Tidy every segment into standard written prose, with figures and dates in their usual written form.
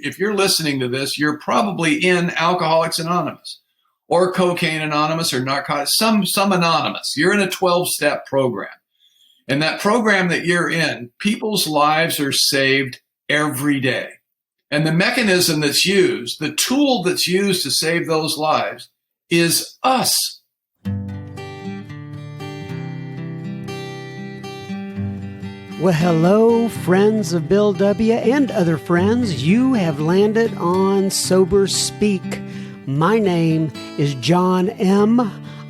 if you're listening to this, you're probably in Alcoholics Anonymous or Cocaine Anonymous or Narcotics, some anonymous. You're in a 12-step program. And that program that you're in, people's lives are saved every day. And the mechanism that's used, the tool that's used to save those lives is us. Well, hello, friends of Bill W. and other friends. You have landed on Sober Speak. My name is John M.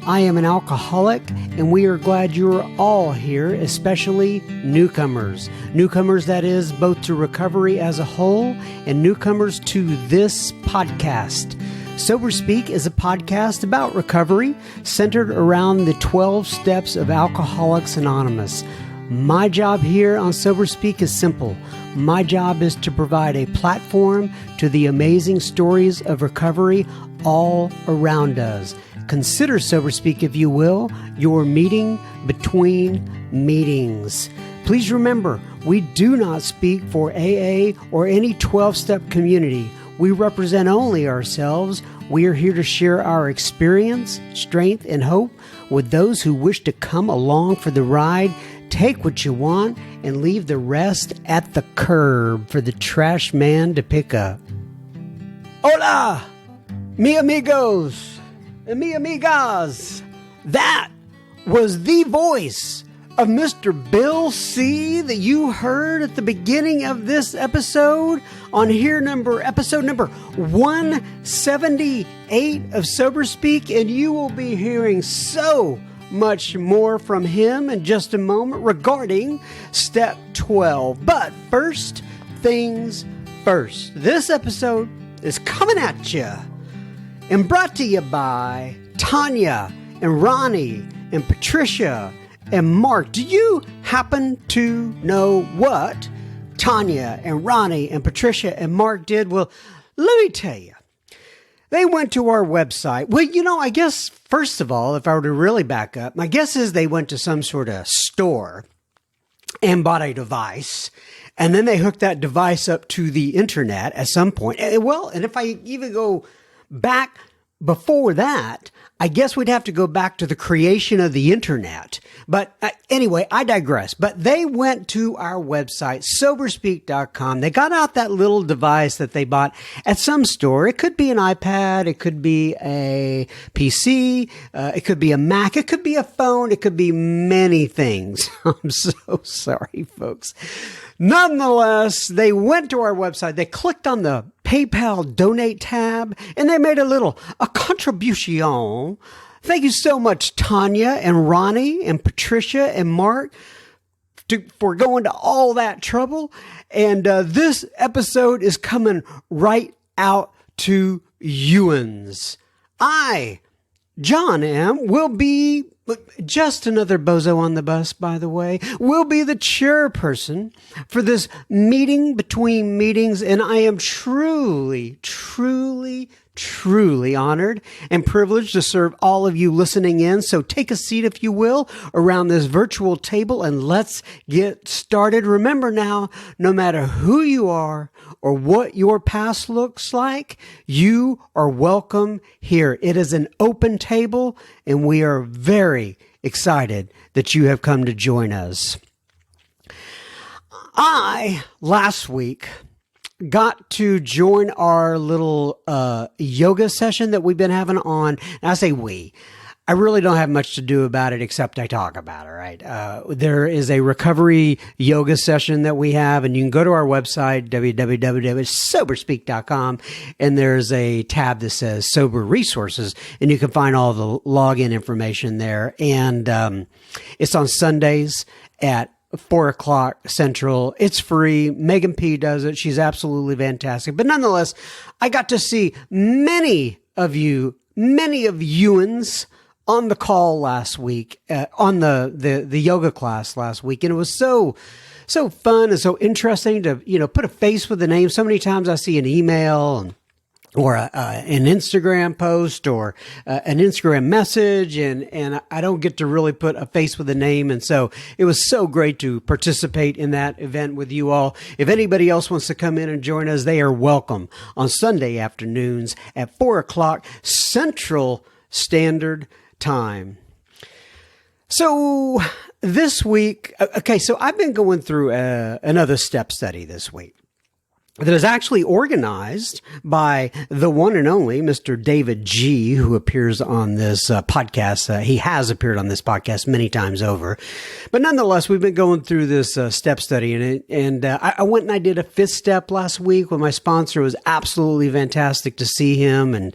I am an alcoholic, and we are glad you're all here, especially newcomers. Newcomers, that is, both to recovery as a whole and newcomers to this podcast. Sober Speak is a podcast about recovery centered around the 12 steps of Alcoholics Anonymous. My job here on Sober Speak is simple. My job is to provide a platform to the amazing stories of recovery all around us. Consider Sober Speak, if you will, your meeting between meetings. Please remember, we do not speak for AA or any 12-step community. We represent only ourselves. We are here to share our experience, strength, and hope with those who wish to come along for the ride. Take what you want and leave the rest at the curb for the trash man to pick up. Hola, mi amigos and mi amigas. That was the voice of Mr. Bill C. that you heard at the beginning of this episode on episode number 178 of Sober Speak, and you will be hearing so much more from him in just a moment regarding step 12. But first things first, this episode is coming at you and brought to you by Tanya and Ronnie and Patricia and Mark. Do you happen to know what Tanya and Ronnie and Patricia and Mark did? Well, let me tell you. They went to our website. Well, I guess, first of all, if I were to really back up, my guess is they went to some sort of store and bought a device, and then they hooked that device up to the internet at some point. Well, and if I even go back before that, I guess we'd have to go back to the creation of the internet. But anyway, I digress. But they went to our website, soberspeak.com. They got out that little device that they bought at some store. It could be an iPad. It could be a PC. It could be a Mac. It could be a phone. It could be many things. I'm so sorry, folks. Nonetheless, they went to our website. They clicked on the PayPal donate tab, and they made a contribution. Thank you so much, Tanya and Ronnie and Patricia and Mark, for going to all that trouble. And this episode is coming right out to you'ns. I, John M., will be just another bozo on the bus, by the way, will be the chairperson for this meeting between meetings, and I am truly honored and privileged to serve all of you listening in. So take a seat, if you will, around this virtual table, and let's get started. Remember now, no matter who you are or what your past looks like, you are welcome here. It is an open table, and we are very excited that you have come to join us. I, last week, got to join our little yoga session that we've been having on. And I say we. I really don't have much to do about it except I talk about it, right? There is a recovery yoga session that we have, and you can go to our website, www.soberspeak.com, and there's a tab that says Sober Resources, and you can find all the login information there. And it's on Sundays at 4:00 Central. It's free. Megan P. does it. She's absolutely fantastic. But nonetheless, I got to see many of you'ns on the call last week, on the yoga class last week. And it was so fun and so interesting to, put a face with the name. So many times I see an email and or an Instagram post or an Instagram message, and I don't get to really put a face with a name. And so it was so great to participate in that event with you all. If anybody else wants to come in and join us, they are welcome on Sunday afternoons at 4:00 Central Standard Time. So this week, okay, so I've been going through another step study this week that is actually organized by the one and only Mr. David G., who appears on this podcast. He has appeared on this podcast many times over. But nonetheless, we've been going through this step study, and I went and I did a 5th step last week with my sponsor. It was absolutely fantastic to see him. And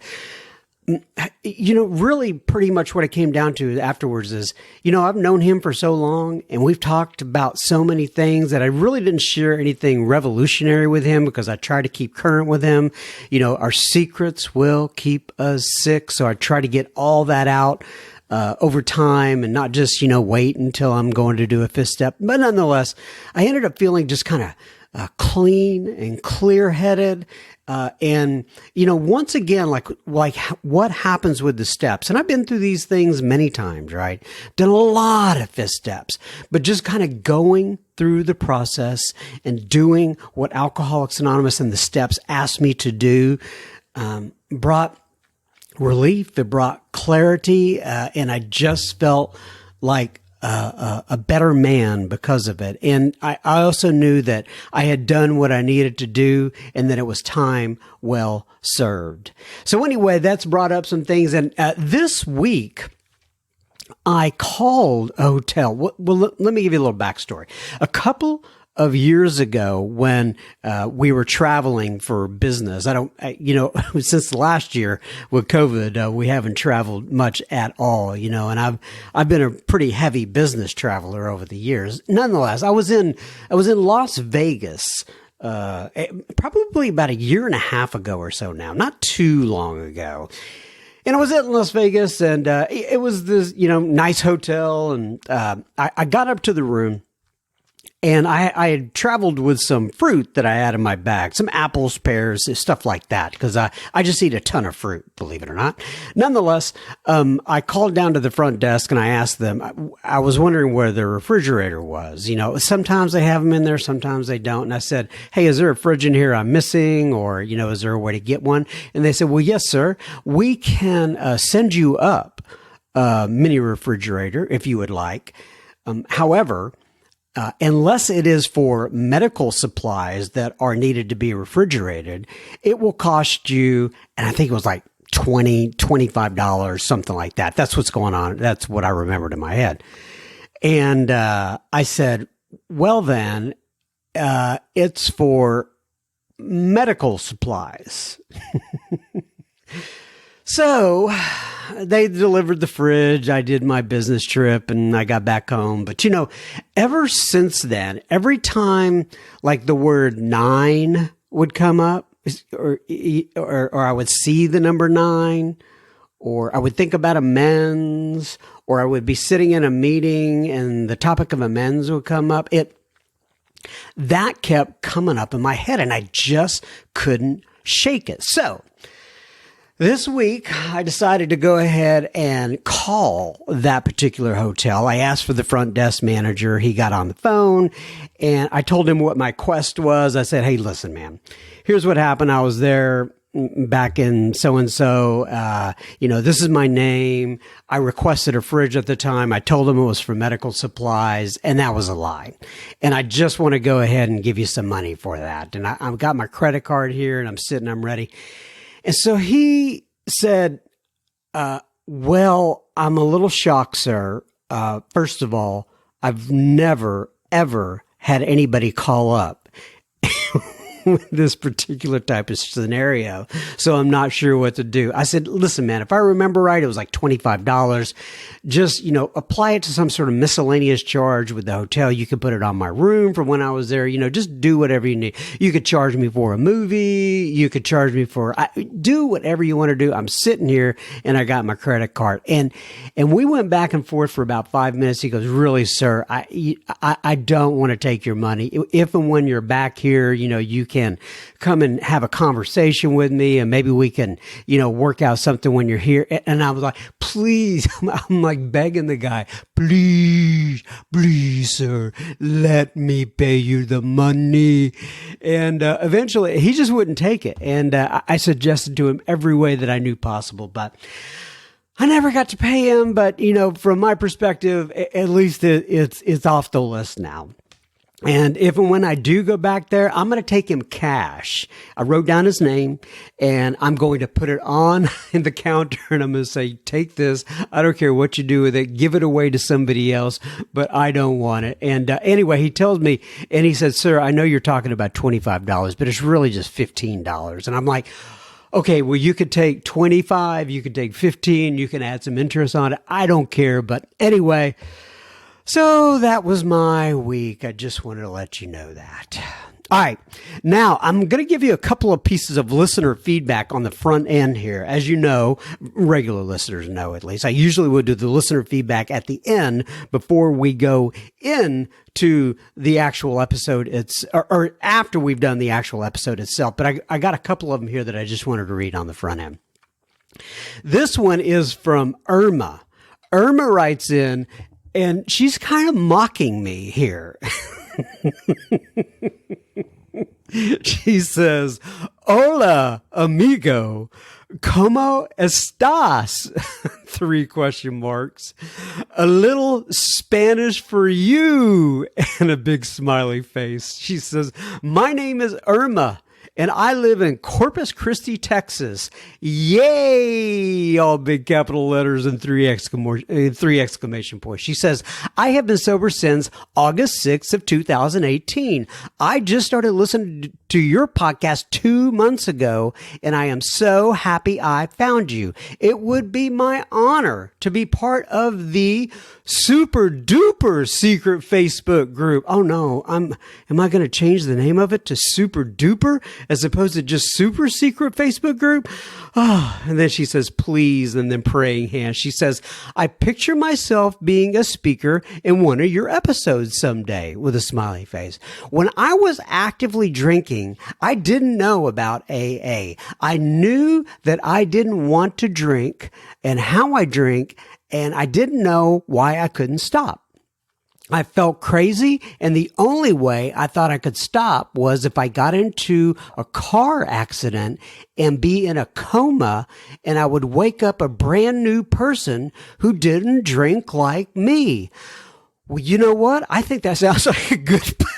really pretty much what it came down to afterwards is, I've known him for so long and we've talked about so many things that I really didn't share anything revolutionary with him because I try to keep current with him. Our secrets will keep us sick. So I try to get all that out over time and not just, wait until I'm going to do a 5th step. But nonetheless, I ended up feeling just kind of clean and clear-headed. And once again, like what happens with the steps, and I've been through these things many times, right? Done a lot of 5th steps, but just kind of going through the process and doing what Alcoholics Anonymous and the steps asked me to do, brought relief. It brought clarity. And I just felt like a better man because of it. And I also knew that I had done what I needed to do and that it was time well served. So anyway, that's brought up some things. And this week, I called a hotel. Well, let me give you a little backstory. A couple of years ago when we were traveling for business. Since last year with COVID, we haven't traveled much at all, and I've been a pretty heavy business traveler over the years. Nonetheless, I was in Las Vegas, probably about a year and a half ago or so now, not too long ago. And I was in Las Vegas and it was this, nice hotel. And I got up to the room. And I had traveled with some fruit that I had in my bag, some apples, pears, stuff like that, because I just eat a ton of fruit, believe it or not. Nonetheless, I called down to the front desk and I asked them, I was wondering where the refrigerator was. Sometimes they have them in there, sometimes they don't. And I said, hey, is there a fridge in here I'm missing? Or, is there a way to get one? And they said, well, yes, sir. We can send you up a mini refrigerator if you would like. However, unless it is for medical supplies that are needed to be refrigerated, it will cost you, and I think it was like $20, $25, something like that. That's what's going on. That's what I remembered in my head. And I said, well then, it's for medical supplies. So they delivered the fridge. I did my business trip and I got back home. But ever since then, every time like the word 9 would come up or I would see the number 9, or I would think about amends, or I would be sitting in a meeting and the topic of amends would come up. That kept coming up in my head and I just couldn't shake it. So this week, I decided to go ahead and call that particular hotel. I asked for the front desk manager. He got on the phone and I told him what my quest was. I said, hey, listen, man, here's what happened. I was there back in so-and-so. This is my name. I requested a fridge at the time. I told him it was for medical supplies and that was a lie. And I just want to go ahead and give you some money for that. And I've got my credit card here and I'm ready. And so he said, well, I'm a little shocked, sir. First of all, I've never, ever had anybody call up with this particular type of scenario. So I'm not sure what to do. I said, listen, man, if I remember right, it was like $25. Just, apply it to some sort of miscellaneous charge with the hotel. You could put it on my room from when I was there. Just do whatever you need. You could charge me for a movie. You could charge me for, do whatever you want to do. I'm sitting here and I got my credit card. And we went back and forth for about 5 minutes. He goes, really, sir, I don't want to take your money. If and when you're back here, you can come and have a conversation with me, and maybe we can, work out something when you're here. And I was like, please, I'm like begging the guy, please, sir, let me pay you the money. And eventually he just wouldn't take it. And I suggested to him every way that I knew possible, but I never got to pay him. But, from my perspective, at least it's off the list now. And if and when I do go back there, I'm going to take him cash. I wrote down his name, and I'm going to put it on in the counter, and I'm going to say, take this. I don't care what you do with it. Give it away to somebody else, but I don't want it. And anyway, he tells me, and he said, sir, I know you're talking about $25, but it's really just $15. And I'm like, okay, well, you could take 25, you could take 15, you can add some interest on it. I don't care. But anyway, so that was my week. I just wanted to let you know that. All right. Now, I'm going to give you a couple of pieces of listener feedback on the front end here. As you know, regular listeners know at least, I usually would do the listener feedback at the end before we go into the actual episode. Or after we've done the actual episode itself. But I got a couple of them here that I just wanted to read on the front end. This one is from Irma. Irma writes in, and she's kind of mocking me here. She says, hola, amigo. ¿Cómo estás? 3 question marks. A little Spanish for you. And a big smiley face. She says, my name is Irma, and I live in Corpus Christi, Texas. Yay! All big capital letters and 3 exclamation points. She says, I have been sober since August 6th of 2018. I just started listening to your podcast 2 months ago, and I am so happy I found you. It would be my honor to be part of the super duper secret Facebook group. Oh no, am I going to change the name of it to super duper as opposed to just super secret Facebook group? Oh, and then she says, please, and then praying hands. She says, I picture myself being a speaker in one of your episodes someday, with a smiley face. When I was actively drinking, I didn't know about AA. I knew that I didn't want to drink and how I drink, and I didn't know why I couldn't stop. I felt crazy, and the only way I thought I could stop was if I got into a car accident and be in a coma, and I would wake up a brand new person who didn't drink like me. Well, you know what? I think that sounds like a good plan.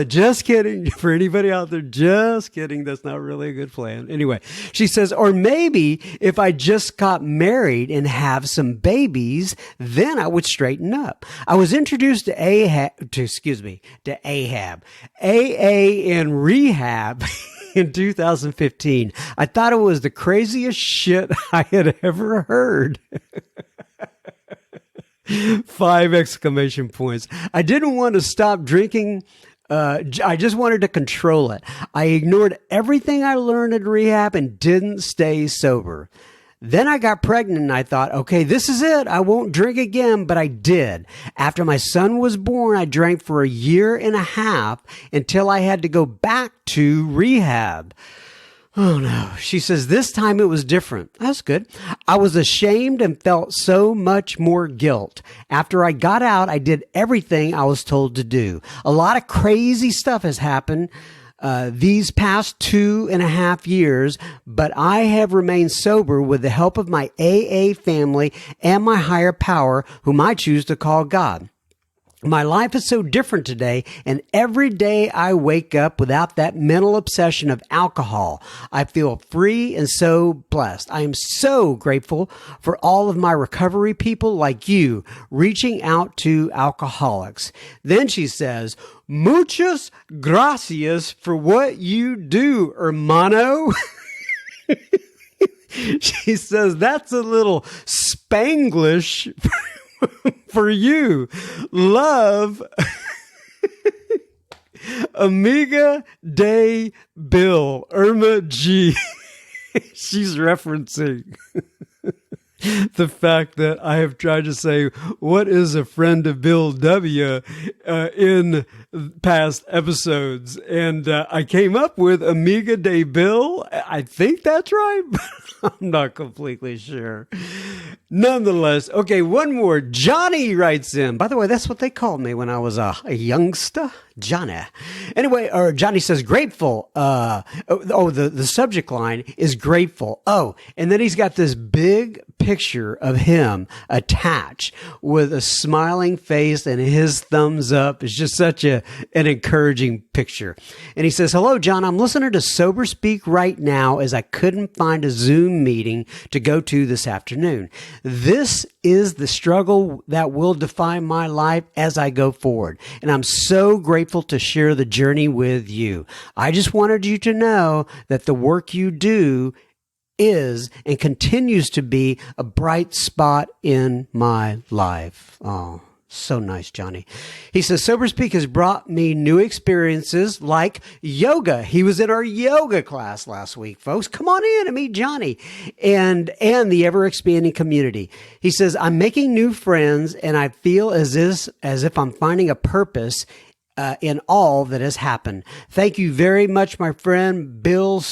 Just kidding. For anybody out there, just kidding. That's not really a good plan. Anyway, she says, or maybe if I just got married and have some babies, then I would straighten up. I was introduced to Ahab, AA and rehab in 2015. I thought it was the craziest shit I had ever heard. 5 exclamation points. I didn't want to stop drinking. I just wanted to control it. I ignored everything I learned in rehab and didn't stay sober. Then I got pregnant and I thought, okay, this is it. I won't drink again, but I did. After my son was born, I drank for 1.5 years until I had to go back to rehab. Oh no. She says, this time it was different. That's good. I was ashamed and felt so much more guilt. After I got out, I did everything I was told to do. A lot of crazy stuff has happened these past 2.5 years, but I have remained sober with the help of my AA family and my higher power, whom I choose to call God. My life is so different today, and every day I wake up without that mental obsession of alcohol. I feel free and so blessed. I am so grateful for all of my recovery people like you reaching out to alcoholics. Then she says, muchas gracias for what you do, hermano. She says, that's a little Spanglish for you. Love, Amiga de Bill, Irma G. She's referencing. the fact that I have tried to say, what is a friend of Bill W. In past episodes. And I came up with Amiga de Bill. I think that's right, but I'm not completely sure. Nonetheless, okay, one more. Johnny writes in. By the way, that's what they called me when I was a youngster. Johnny. Anyway, or Johnny says grateful. The subject line is grateful. Oh, and then he's got this big picture of him attached with a smiling face and his thumbs up. It's just such an encouraging picture. And he says, hello, John. I'm listening to Sober Speak right now as I couldn't find a Zoom meeting to go to this afternoon. This is the struggle that will define my life as I go forward. And I'm so grateful to share the journey with you. I just wanted you to know that the work you do is and continues to be a bright spot in my life. Oh, so nice, Johnny. He says, Sober Speak has brought me new experiences like yoga. He was in our yoga class last week, folks. Come on in and meet Johnny and the ever-expanding community. He says, I'm making new friends and I feel as if I'm finding a purpose in all that has happened. Thank you very much, my friend Bill.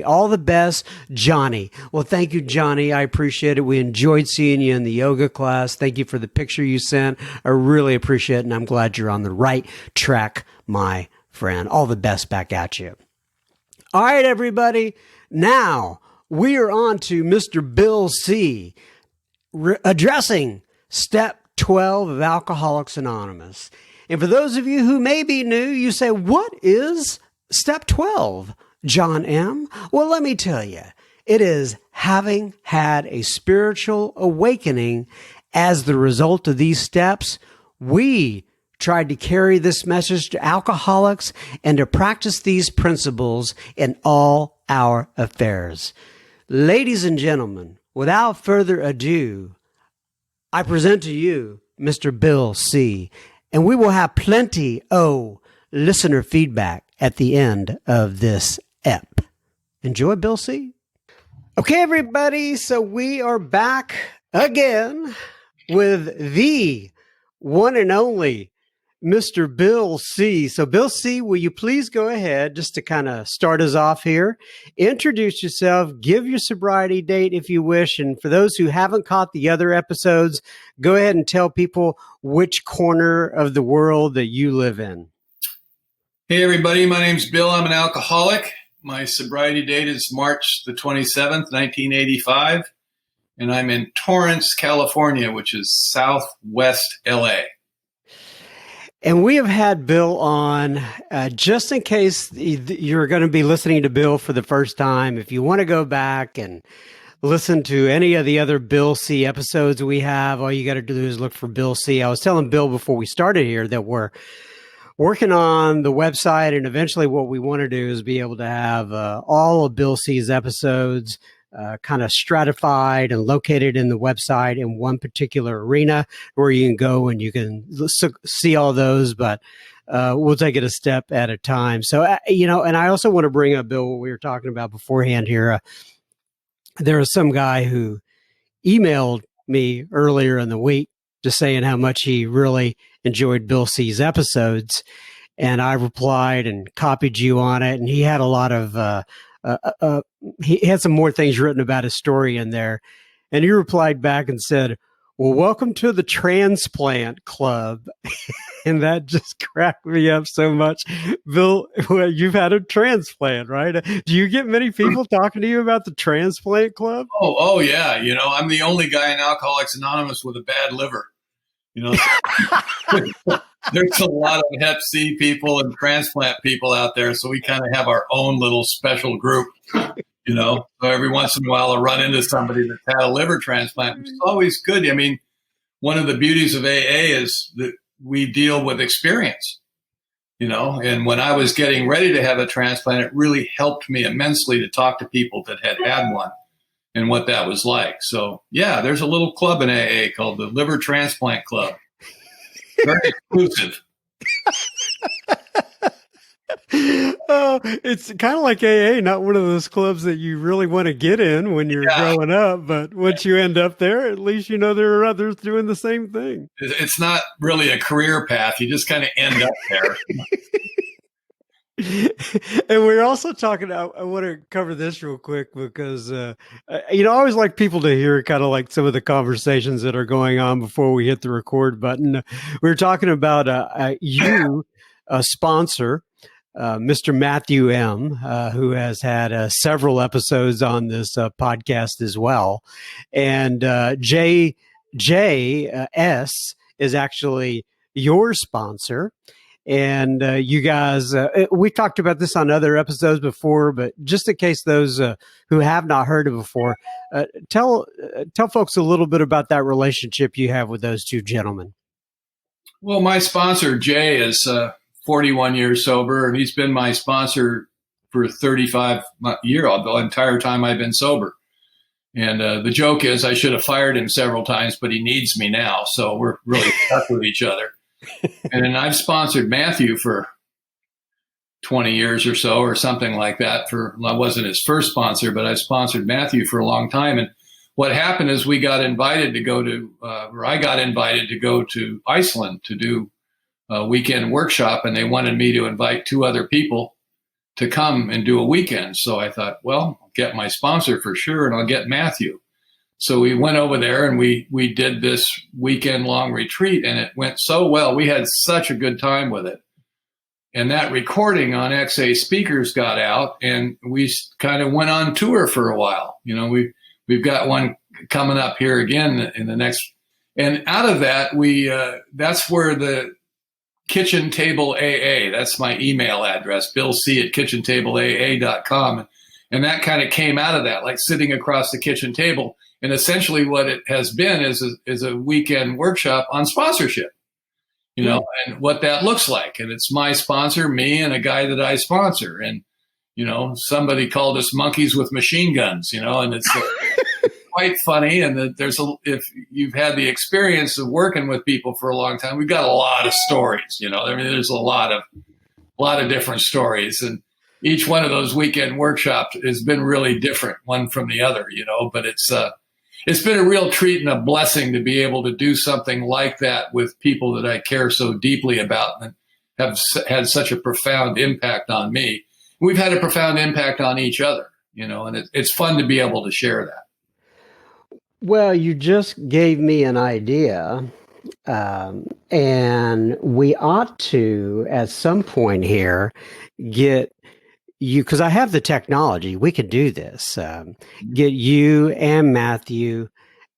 All the best, Johnny. Well, thank you, Johnny. I appreciate it. We enjoyed seeing you in the yoga class. Thank you for the picture you sent. I really appreciate it, and I'm glad you're on the right track, my friend. All the best back at you. All right, everybody. Now we are on to Mr. Bill C. Addressing Step 12 of Alcoholics Anonymous. And for those of you who may be new, you say, what is Step 12, John M.? Well, let me tell you, it is having had a spiritual awakening as the result of these steps. We tried to carry this message to alcoholics and to practice these principles in all our affairs. Ladies and gentlemen, without further ado, I present to you Mr. Bill C., and we will have plenty of listener feedback at the end of this ep. Enjoy, Bill C. Okay, everybody. So we are back again with the one and only Mr. Bill C. So Bill C., will you please go ahead just to kind of start us off here? Introduce yourself, give your sobriety date if you wish. And for those who haven't caught the other episodes, go ahead and tell people which corner of the world that you live in. Hey, everybody. My name's Bill. I'm an alcoholic. My sobriety date is March the 27th, 1985. And I'm in Torrance, California, which is southwest LA. And we have had Bill on just in case you're going to be listening to Bill for the first time. If you want to go back and listen to any of the other Bill C episodes we have, all you got to do is look for Bill C. I was telling Bill before we started here that we're working on the website, and eventually what we want to do is be able to have all of Bill C's episodes kind of stratified and located in the website in one particular arena where you can go and you can see all those, but we'll take it a step at a time. So, and I also want to bring up, Bill, what we were talking about beforehand here. There was some guy who emailed me earlier in the week just saying how much he really enjoyed Bill C's episodes. And I replied and copied you on it. And he had a lot of, he had some more things written about his story in there. And he replied back and said, well, welcome to the transplant club. And that just cracked me up so much. Bill, well, you've had a transplant, right? Do you get many people talking to you about the transplant club? Oh yeah. I'm the only guy in Alcoholics Anonymous with a bad liver. There's a lot of Hep C people and transplant people out there. So we kind of have our own little special group, So every once in a while I'll run into somebody that's had a liver transplant, which is always good. I mean, one of the beauties of AA is that we deal with experience, and when I was getting ready to have a transplant, it really helped me immensely to talk to people that had had one and what that was like. So yeah, there's a little club in AA called the Liver Transplant Club. Very exclusive. Oh, it's kind of like AA, not one of those clubs that you really want to get in when you're Yeah, growing up. But once you end up there, at least you know there are others doing the same thing. it's not really a career path. You just kind of end up there. And we're also talking. I want to cover this real quick because I always like people to hear kind of like some of the conversations that are going on before we hit the record button. We were talking about you, a sponsor, Mr. Matthew M., who has had several episodes on this podcast as well, and JS is actually your sponsor. And you guys, we talked about this on other episodes before, but just in case those who have not heard it before, tell folks a little bit about that relationship you have with those two gentlemen. Well, my sponsor, Jay, is 41 years sober, and he's been my sponsor for 35 years, the entire time I've been sober. And the joke is I should have fired him several times, but he needs me now. So we're really stuck with each other. And then I've sponsored Matthew for 20 years or so, or something like that. I wasn't his first sponsor, but I've sponsored Matthew for a long time. And what happened is I got invited to go to Iceland to do a weekend workshop, and they wanted me to invite two other people to come and do a weekend. So I thought, well, I'll get my sponsor for sure, and I'll get Matthew. So we went over there and we did this weekend long retreat, and it went so well. We had such a good time with it. And that recording on XA speakers got out, and we kind of went on tour for a while. We've got one coming up here again in the next, and out of that, that's where the Kitchen Table AA, that's my email address, billc@kitchentableaa.com. And that kind of came out of that, like sitting across the kitchen table. And essentially what it has been is a weekend workshop on sponsorship, and what that looks like. And it's my sponsor, me, and a guy that I sponsor. And, somebody called us monkeys with machine guns, and it's quite funny. And if you've had the experience of working with people for a long time, we've got a lot of stories, there's a lot of different stories. And each one of those weekend workshops has been really different, one from the other, but it's been a real treat and a blessing to be able to do something like that with people that I care so deeply about and have had such a profound impact on me. We've had a profound impact on each other, and it's fun to be able to share that. Well, you just gave me an idea, and we ought to, at some point here, get you, because I have the technology, we could do this. Get you and Matthew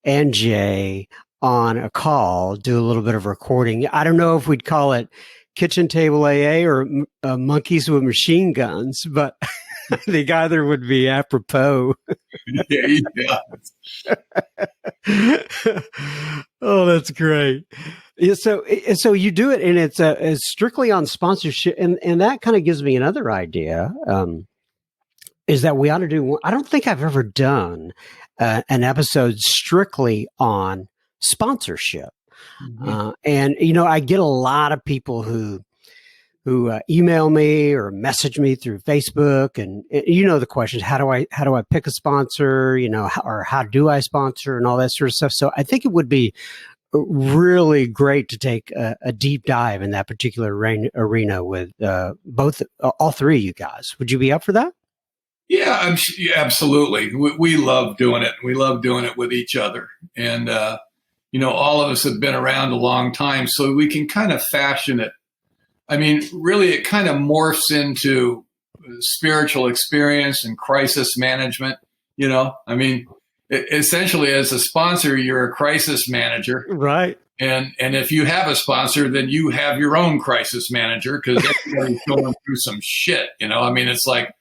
and Jay on a call, do a little bit of recording. I don't know if we'd call it Kitchen Table AA or Monkeys with Machine Guns, but I think either would be apropos. Yeah. Oh, that's great. So you do it, and it's strictly on sponsorship, and that kind of gives me another idea. Is that we ought to do? I don't think I've ever done an episode strictly on sponsorship. Mm-hmm. And I get a lot of people who email me or message me through Facebook, and the questions: how do I pick a sponsor? Or how do I sponsor, and all that sort of stuff. So I think it would be really great to take a deep dive in that particular arena with all three of you guys. Would you be up for that? Yeah, absolutely. We love doing it. We love doing it with each other. And, all of us have been around a long time, so we can kind of fashion it. I mean, really, it kind of morphs into spiritual experience and crisis management. Essentially, as a sponsor, you're a crisis manager. Right. And if you have a sponsor, then you have your own crisis manager, because everybody's going through some shit. It's like,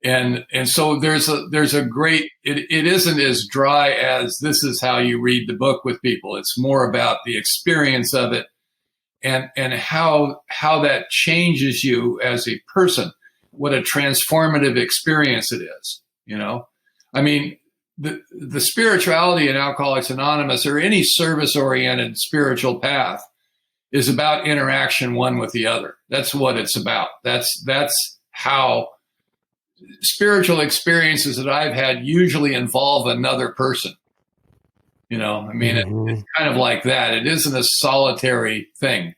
and so there's a great, it isn't as dry as this is how you read the book with people. It's more about the experience of it and how that changes you as a person, what a transformative experience it is. The spirituality in Alcoholics Anonymous, or any service-oriented spiritual path, is about interaction one with the other. That's what it's about. That's how spiritual experiences that I've had usually involve another person. You know, I mean, it's kind of like that. It isn't a solitary thing.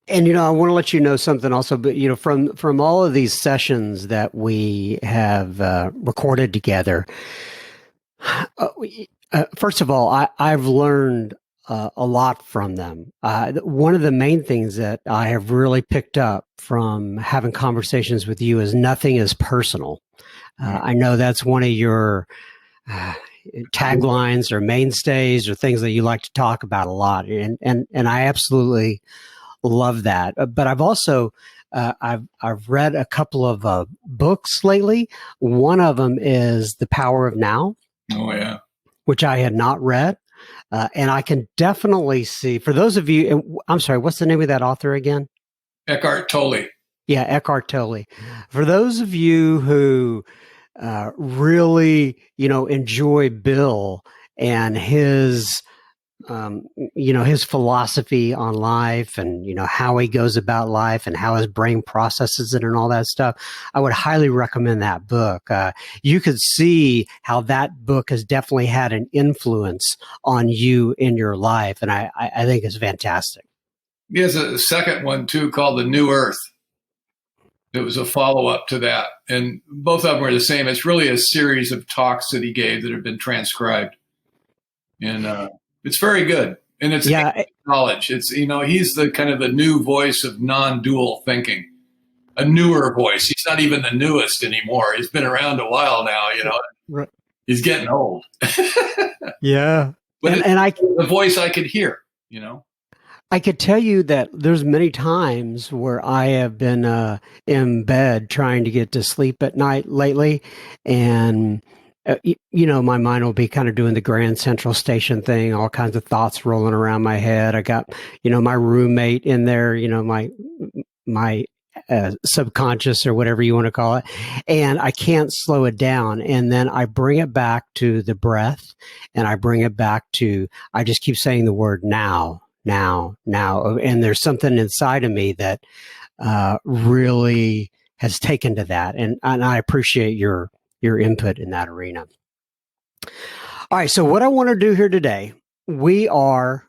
And, you know, I want to let you know something also, but, you know, from all of these sessions that we have recorded together, first of all, I've learned a lot from them. One of the main things that I have really picked up from having conversations with you is nothing is personal. I know that's one of your taglines or mainstays or things that you like to talk about a lot. And I absolutely love that. But I've also, I've read a couple of books lately. One of them is The Power of Now. Oh, yeah. Which I had not read. And I can definitely see, for those of you, I'm sorry, what's the name of that author again? Eckhart Tolle. Yeah, Eckhart Tolle. For those of you who really, you know, enjoy Bill and his, you know, his philosophy on life and, you know, how he goes about life and how his brain processes it and all that stuff, I would highly recommend that book. You could see how that book has definitely had an influence on you in your life. And I think it's fantastic. He has a second one too called The New Earth. It was a follow-up to that. And both of them are the same. It's really a series of talks that he gave that have been transcribed. And it's very good. And it's knowledge. It's, you know, he's the kind of the new voice of non-dual thinking, a newer voice. He's not even the newest anymore. He's been around a while now, you know. Right. He's getting old. Yeah. But it's the voice I could hear, you know. I could tell you that there's many times where I have been in bed trying to get to sleep at night lately, and you know, my mind will be kind of doing the Grand Central Station thing, all kinds of thoughts rolling around my head. I got, you know, my roommate in there, you know, my subconscious or whatever you want to call it, and I can't slow it down. And then I bring it back to the breath, and I bring it back to, I just keep saying the word now. And there's something inside of me that really has taken to that. And I appreciate your input in that arena. All right. So what I want to do here today, last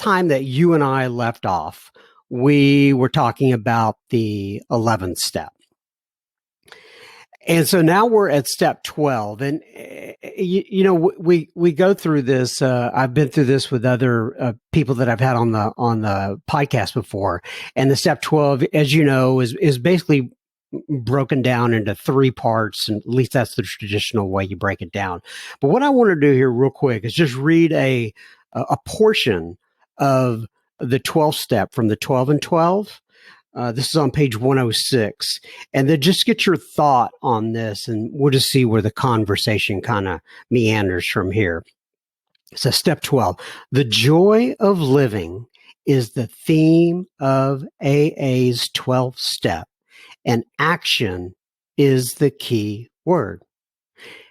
time that you and I left off, we were talking about the 11th step. And so now we're at step 12. And, you know, we go through this. I've been through this with other people that I've had on the podcast before. And the step 12, as you know, is basically broken down into 3 parts. And at least that's the traditional way you break it down. But what I want to do here real quick is just read a portion of the 12th step from the 12 and 12. This is on page 106. And then just get your thought on this, and we'll just see where the conversation kind of meanders from here. So step 12, the joy of living is the theme of AA's 12th step, and action is the key word.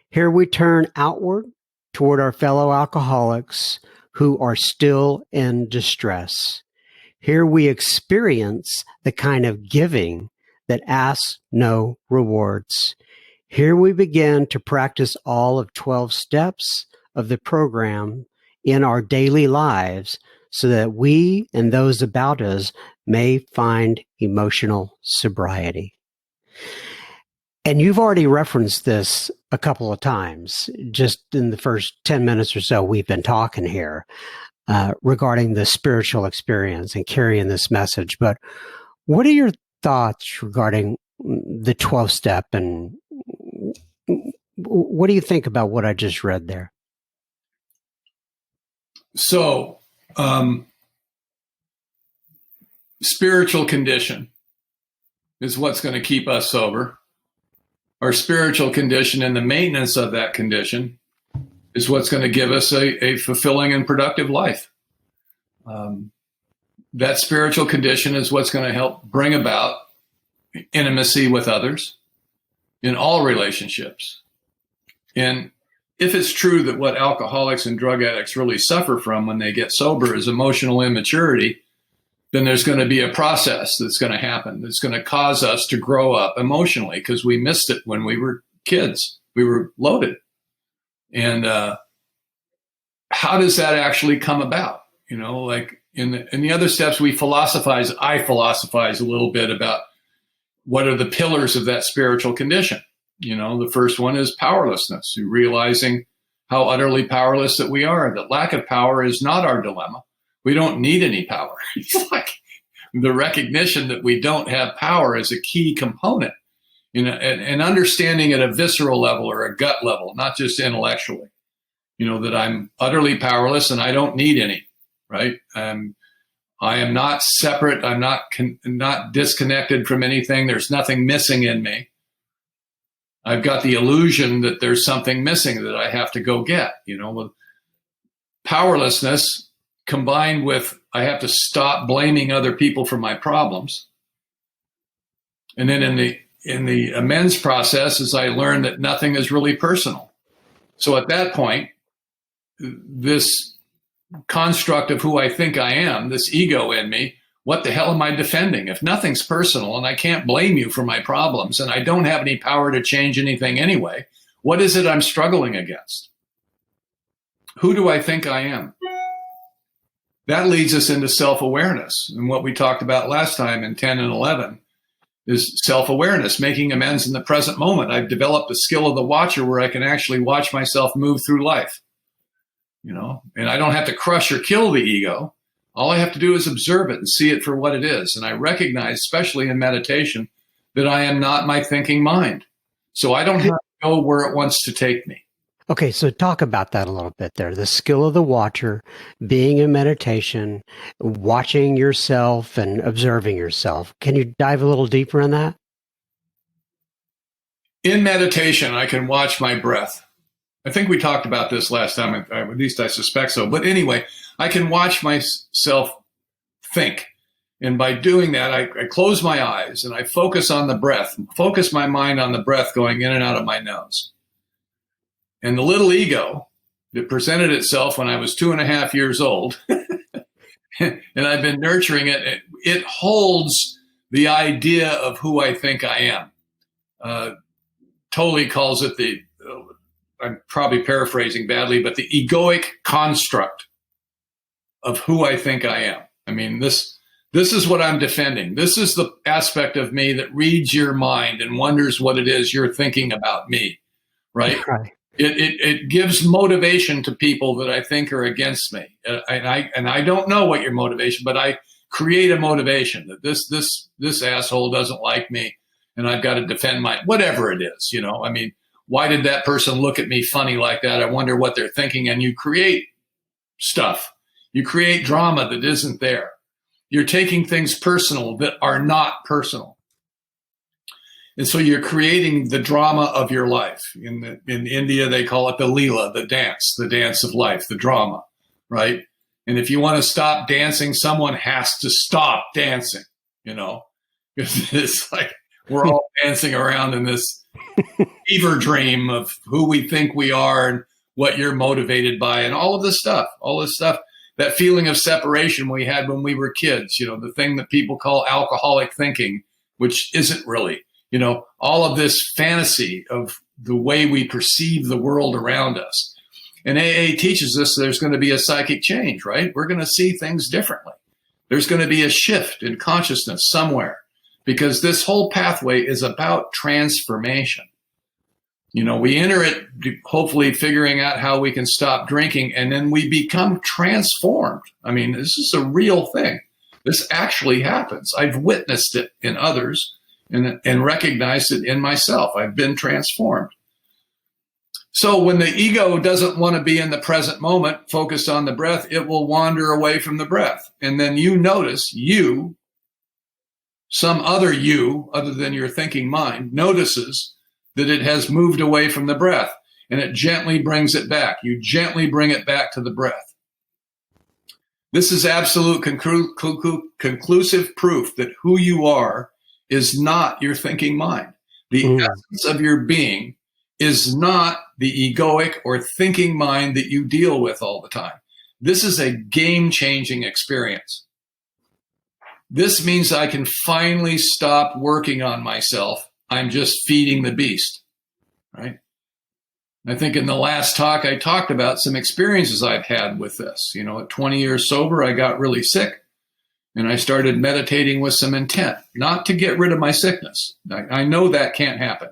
Here we turn outward toward our fellow alcoholics who are still in distress. Here we experience the kind of giving that asks no rewards. Here we begin to practice all of 12 steps of the program in our daily lives so that we and those about us may find emotional sobriety. And you've already referenced this a couple of times, just in the first 10 minutes or so we've been talking here. Regarding the spiritual experience and carrying this message. But what are your thoughts regarding the 12th step, and what do you think about what I just read there? So, spiritual condition is what's going to keep us sober. Our spiritual condition and the maintenance of that condition is what's going to give us a fulfilling and productive life. That spiritual condition is what's going to help bring about intimacy with others in all relationships. And if it's true that what alcoholics and drug addicts really suffer from when they get sober is emotional immaturity, then there's going to be a process that's going to happen that's going to cause us to grow up emotionally because we missed it when we were kids. We were loaded. And how does that actually come about? You know, like in the other steps, I philosophize a little bit about what are the pillars of that spiritual condition. You know, the first one is powerlessness, realizing how utterly powerless that we are, that lack of power is not our dilemma. We don't need any power. It's like the recognition that we don't have power is a key component, you know, and understanding at a visceral level or a gut level, not just intellectually, you know, that I'm utterly powerless and I don't need any, right? I am not separate. I'm not disconnected from anything. There's nothing missing in me. I've got the illusion that there's something missing that I have to go get, you know, with powerlessness combined with I have to stop blaming other people for my problems. And then in the amends process, as I learned that nothing is really personal. So at that point, this construct of who I think I am, this ego in me, what the hell am I defending? If nothing's personal and I can't blame you for my problems and I don't have any power to change anything anyway, what is it I'm struggling against? Who do I think I am? That leads us into self-awareness. And what we talked about last time in 10 and 11 is self-awareness, making amends in the present moment. I've developed the skill of the watcher where I can actually watch myself move through life, you know, and I don't have to crush or kill the ego. All I have to do is observe it and see it for what it is. And I recognize, especially in meditation, that I am not my thinking mind. So I don't have to go where it wants to take me. Okay, so talk about that a little bit there. The skill of the watcher, being in meditation, watching yourself and observing yourself. Can you dive a little deeper in that? In meditation, I can watch my breath. I think we talked about this last time, at least I suspect so. But anyway, I can watch myself think. And by doing that, I close my eyes and I focus on the breath, focus my mind on the breath going in and out of my nose. And the little ego that presented itself when I was 2.5 years old, and I've been nurturing it, it holds the idea of who I think I am. Tolle calls it I'm probably paraphrasing badly, but the egoic construct of who I think I am. I mean, this is what I'm defending. This is the aspect of me that reads your mind and wonders what it is you're thinking about me, right? Right. It gives motivation to people that I think are against me. And I don't know what your motivation, but I create a motivation that this asshole doesn't like me and I've got to defend whatever it is, you know. I mean, why did that person look at me funny like that? I wonder what they're thinking. And you create stuff. You create drama that isn't there. You're taking things personal that are not personal. And so you're creating the drama of your life. In India, they call it the Leela, the dance of life, the drama, right? And if you want to stop dancing, someone has to stop dancing, you know? It's like we're all dancing around in this fever dream of who we think we are and what you're motivated by and all this stuff, that feeling of separation we had when we were kids, you know, the thing that people call alcoholic thinking, which isn't really. You know, all of this fantasy of the way we perceive the world around us. And AA teaches us there's going to be a psychic change, right? We're going to see things differently. There's going to be a shift in consciousness somewhere because this whole pathway is about transformation. You know, we enter it hopefully figuring out how we can stop drinking and then we become transformed. I mean, this is a real thing. This actually happens. I've witnessed it in others. And recognized it in myself. I've been transformed. So when the ego doesn't want to be in the present moment, focused on the breath, it will wander away from the breath. And then you notice some other you, other than your thinking mind, notices that it has moved away from the breath. And it gently brings it back. You gently bring it back to the breath. This is absolute conclusive proof that who you are is not your thinking mind. The essence of your being is not the egoic or thinking mind that you deal with all the time. This is a game-changing experience. This means I can finally stop working on myself. I'm just feeding the beast, right? I think in the last talk, I talked about some experiences I've had with this. At 20 years sober, I got really sick. And I started meditating with some intent, not to get rid of my sickness. I know that can't happen.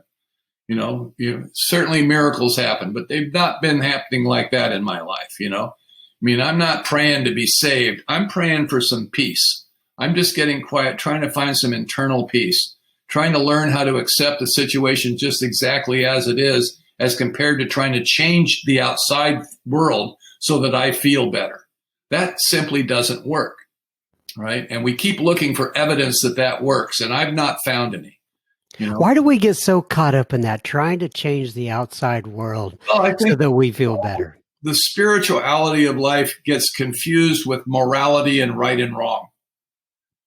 Certainly miracles happen, but they've not been happening like that in my life, I'm not praying to be saved. I'm praying for some peace. I'm just getting quiet, trying to find some internal peace, trying to learn how to accept the situation just exactly as it is, as compared to trying to change the outside world so that I feel better. That simply doesn't work, right? And we keep looking for evidence that works, and I've not found any. Why do we get so caught up in that, trying to change the outside world so that we feel better? The spirituality of life gets confused with morality and right and wrong.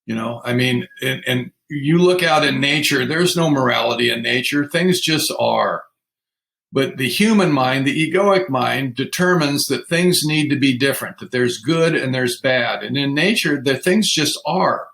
And you look out in nature, there's no morality in nature. Things just are. But the human mind, the egoic mind, determines that things need to be different, that there's good and there's bad. And in nature, the things just are.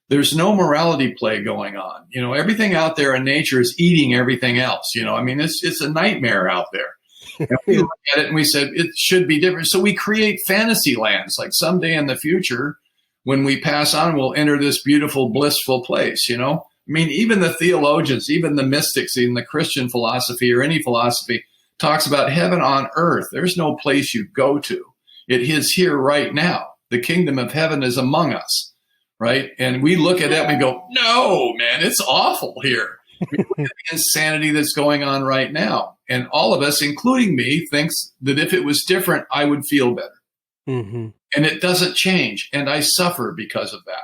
There's no morality play going on. Everything out there in nature is eating everything else. It's a nightmare out there. And we look at it and we said, it should be different. So we create fantasy lands, like someday in the future, when we pass on, we'll enter this beautiful, blissful place, even the theologians, even the mystics, even the Christian philosophy or any philosophy talks about heaven on earth. There's no place you go to. It is here right now. The kingdom of heaven is among us, right? And we look at it and we go, no, man, it's awful here. We look at the insanity that's going on right now. And all of us, including me, thinks that if it was different, I would feel better. Mm-hmm. And it doesn't change. And I suffer because of that.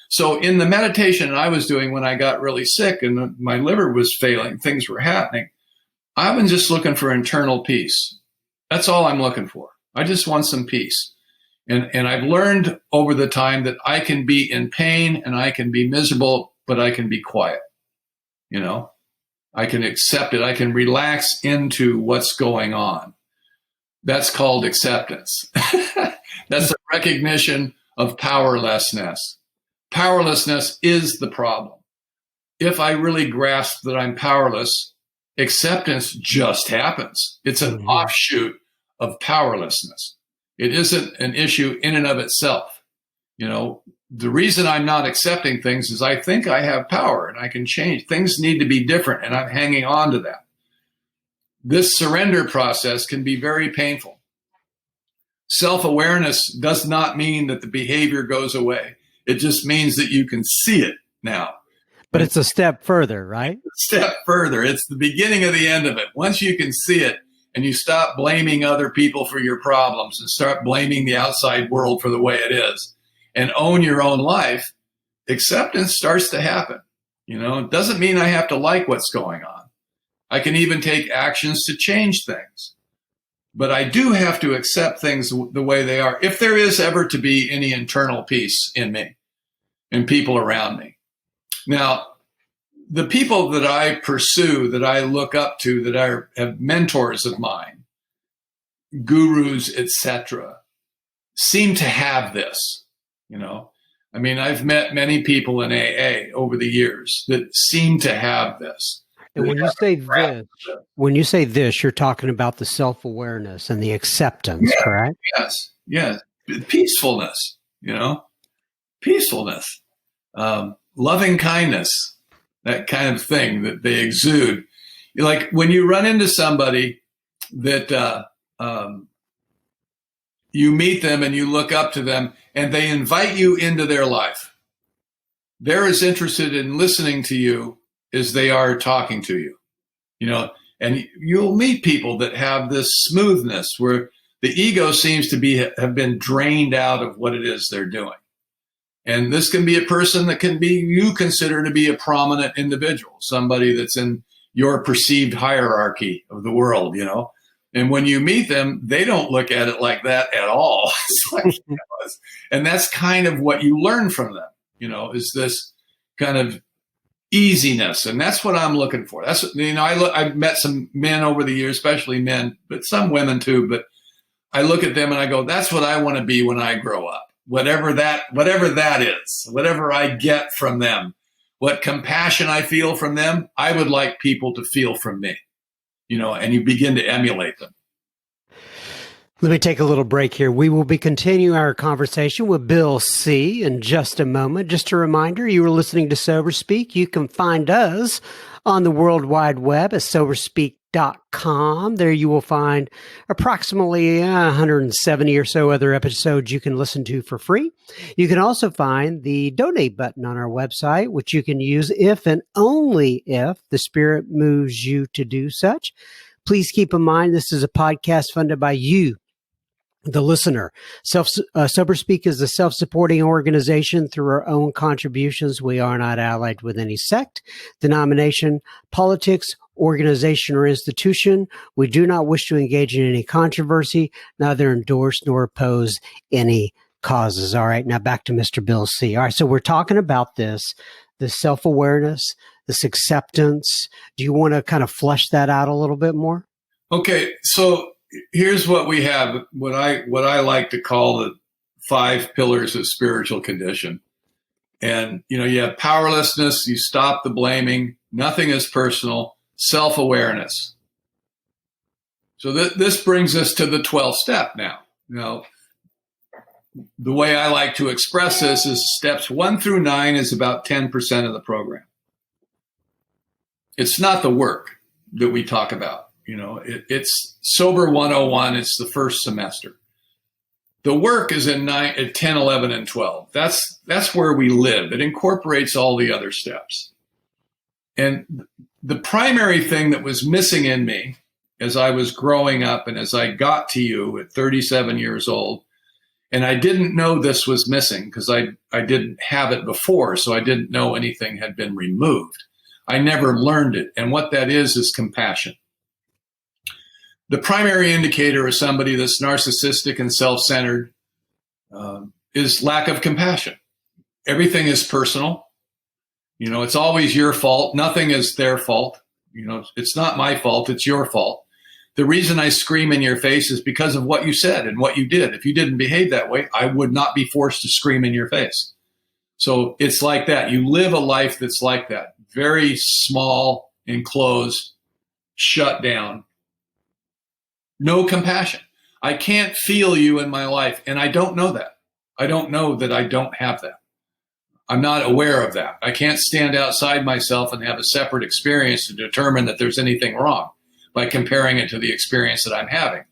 So in the meditation I was doing when I got really sick and my liver was failing, things were happening, I've been just looking for internal peace. That's all I'm looking for. I just want some peace. And I've learned over the time that I can be in pain and I can be miserable, but I can be quiet. I can accept it. I can relax into what's going on. That's called acceptance. That's a recognition of powerlessness. Powerlessness is the problem. If I really grasp that I'm powerless, acceptance just happens. It's an offshoot of powerlessness. It isn't an issue in and of itself. The reason I'm not accepting things is I think I have power and I can change. Things need to be different, and I'm hanging on to that. This surrender process can be very painful. Self-awareness does not mean that the behavior goes away. It just means that you can see it now. But it's a step further, right? Step further. It's the beginning of the end of it. Once you can see it and you stop blaming other people for your problems and start blaming the outside world for the way it is and own your own life, acceptance starts to happen. It doesn't mean I have to like what's going on. I can even take actions to change things. But I do have to accept things the way they are, if there is ever to be any internal peace in me and people around me. Now, the people that I pursue, that I look up to, that have mentors of mine, gurus, etc., seem to have this. I've met many people in AA over the years that seem to have this. And when you say this, you're talking about the self-awareness and the acceptance, correct? Yes. Peacefulness, peacefulness, loving kindness, that kind of thing that they exude. Like when you run into somebody that you meet them and you look up to them and they invite you into their life. They're as interested in listening to you as they are talking to you, and you'll meet people that have this smoothness where the ego seems to have been drained out of what it is they're doing. And this can be a person that you consider to be a prominent individual, somebody that's in your perceived hierarchy of the world, And when you meet them, they don't look at it like that at all. It's like, and that's kind of what you learn from them, is this kind of easiness. And that's what I'm looking for. That's, I've met some men over the years, especially men, but some women too. But I look at them and I go, that's what I want to be when I grow up. Whatever that is, whatever I get from them, what compassion I feel from them, I would like people to feel from me, and you begin to emulate them. Let me take a little break here. We will be continuing our conversation with Bill C. in just a moment. Just a reminder, you were listening to Sober Speak. You can find us on the World Wide Web at soberspeak.com. There you will find approximately 170 or so other episodes you can listen to for free. You can also find the donate button on our website, which you can use if and only if the Spirit moves you to do such. Please keep in mind this is a podcast funded by you, the listener. Sober Speak is a self-supporting organization through our own contributions. We are not allied with any sect, denomination, politics, organization, or institution. We do not wish to engage in any controversy, neither endorse nor oppose any causes. All right, now back to Mr. Bill C. All right, so we're talking about this self-awareness, this acceptance. Do you want to kind of flesh that out a little bit more? Okay, so here's what we have, what I like to call the 5 pillars of spiritual condition. And, you have powerlessness, you stop the blaming, nothing is personal, self-awareness. So this brings us to the 12th step now. Now, the way I like to express this is steps 1 through 9 is about 10% of the program. It's not the work that we talk about. It's Sober 101. It's the first semester. The work is in 10, 11, and 12. That's where we live. It incorporates all the other steps. And the primary thing that was missing in me as I was growing up and as I got to you at 37 years old, and I didn't know this was missing because I didn't have it before, so I didn't know anything had been removed. I never learned it. And what that is compassion. The primary indicator of somebody that's narcissistic and self-centered is lack of compassion. Everything is personal. It's always your fault. Nothing is their fault. It's not my fault. It's your fault. The reason I scream in your face is because of what you said and what you did. If you didn't behave that way, I would not be forced to scream in your face. So it's like that. You live a life that's like that. Very small, enclosed, shut down. No compassion. I can't feel you in my life, and I don't know that. I don't know that I don't have that. I'm not aware of that. I can't stand outside myself and have a separate experience to determine that there's anything wrong by comparing it to the experience that I'm having.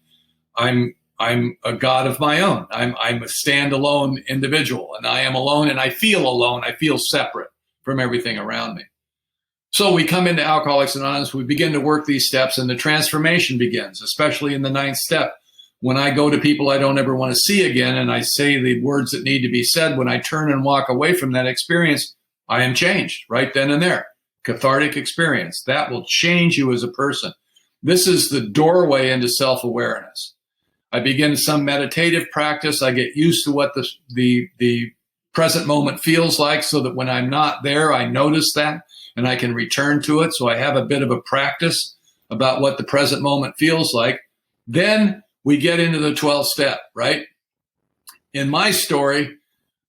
I'm a God of my own. I'm a standalone individual, and I am alone, and I feel alone. I feel separate from everything around me. So we come into Alcoholics Anonymous, we begin to work these steps, and the transformation begins, especially in the 9th step. When I go to people I don't ever want to see again, and I say the words that need to be said, when I turn and walk away from that experience, I am changed right then and there. Cathartic experience. That will change you as a person. This is the doorway into self-awareness. I begin some meditative practice. I get used to what the present moment feels like so that when I'm not there, I notice that. And I can return to it. So I have a bit of a practice about what the present moment feels like. Then we get into the 12th step, right? In my story,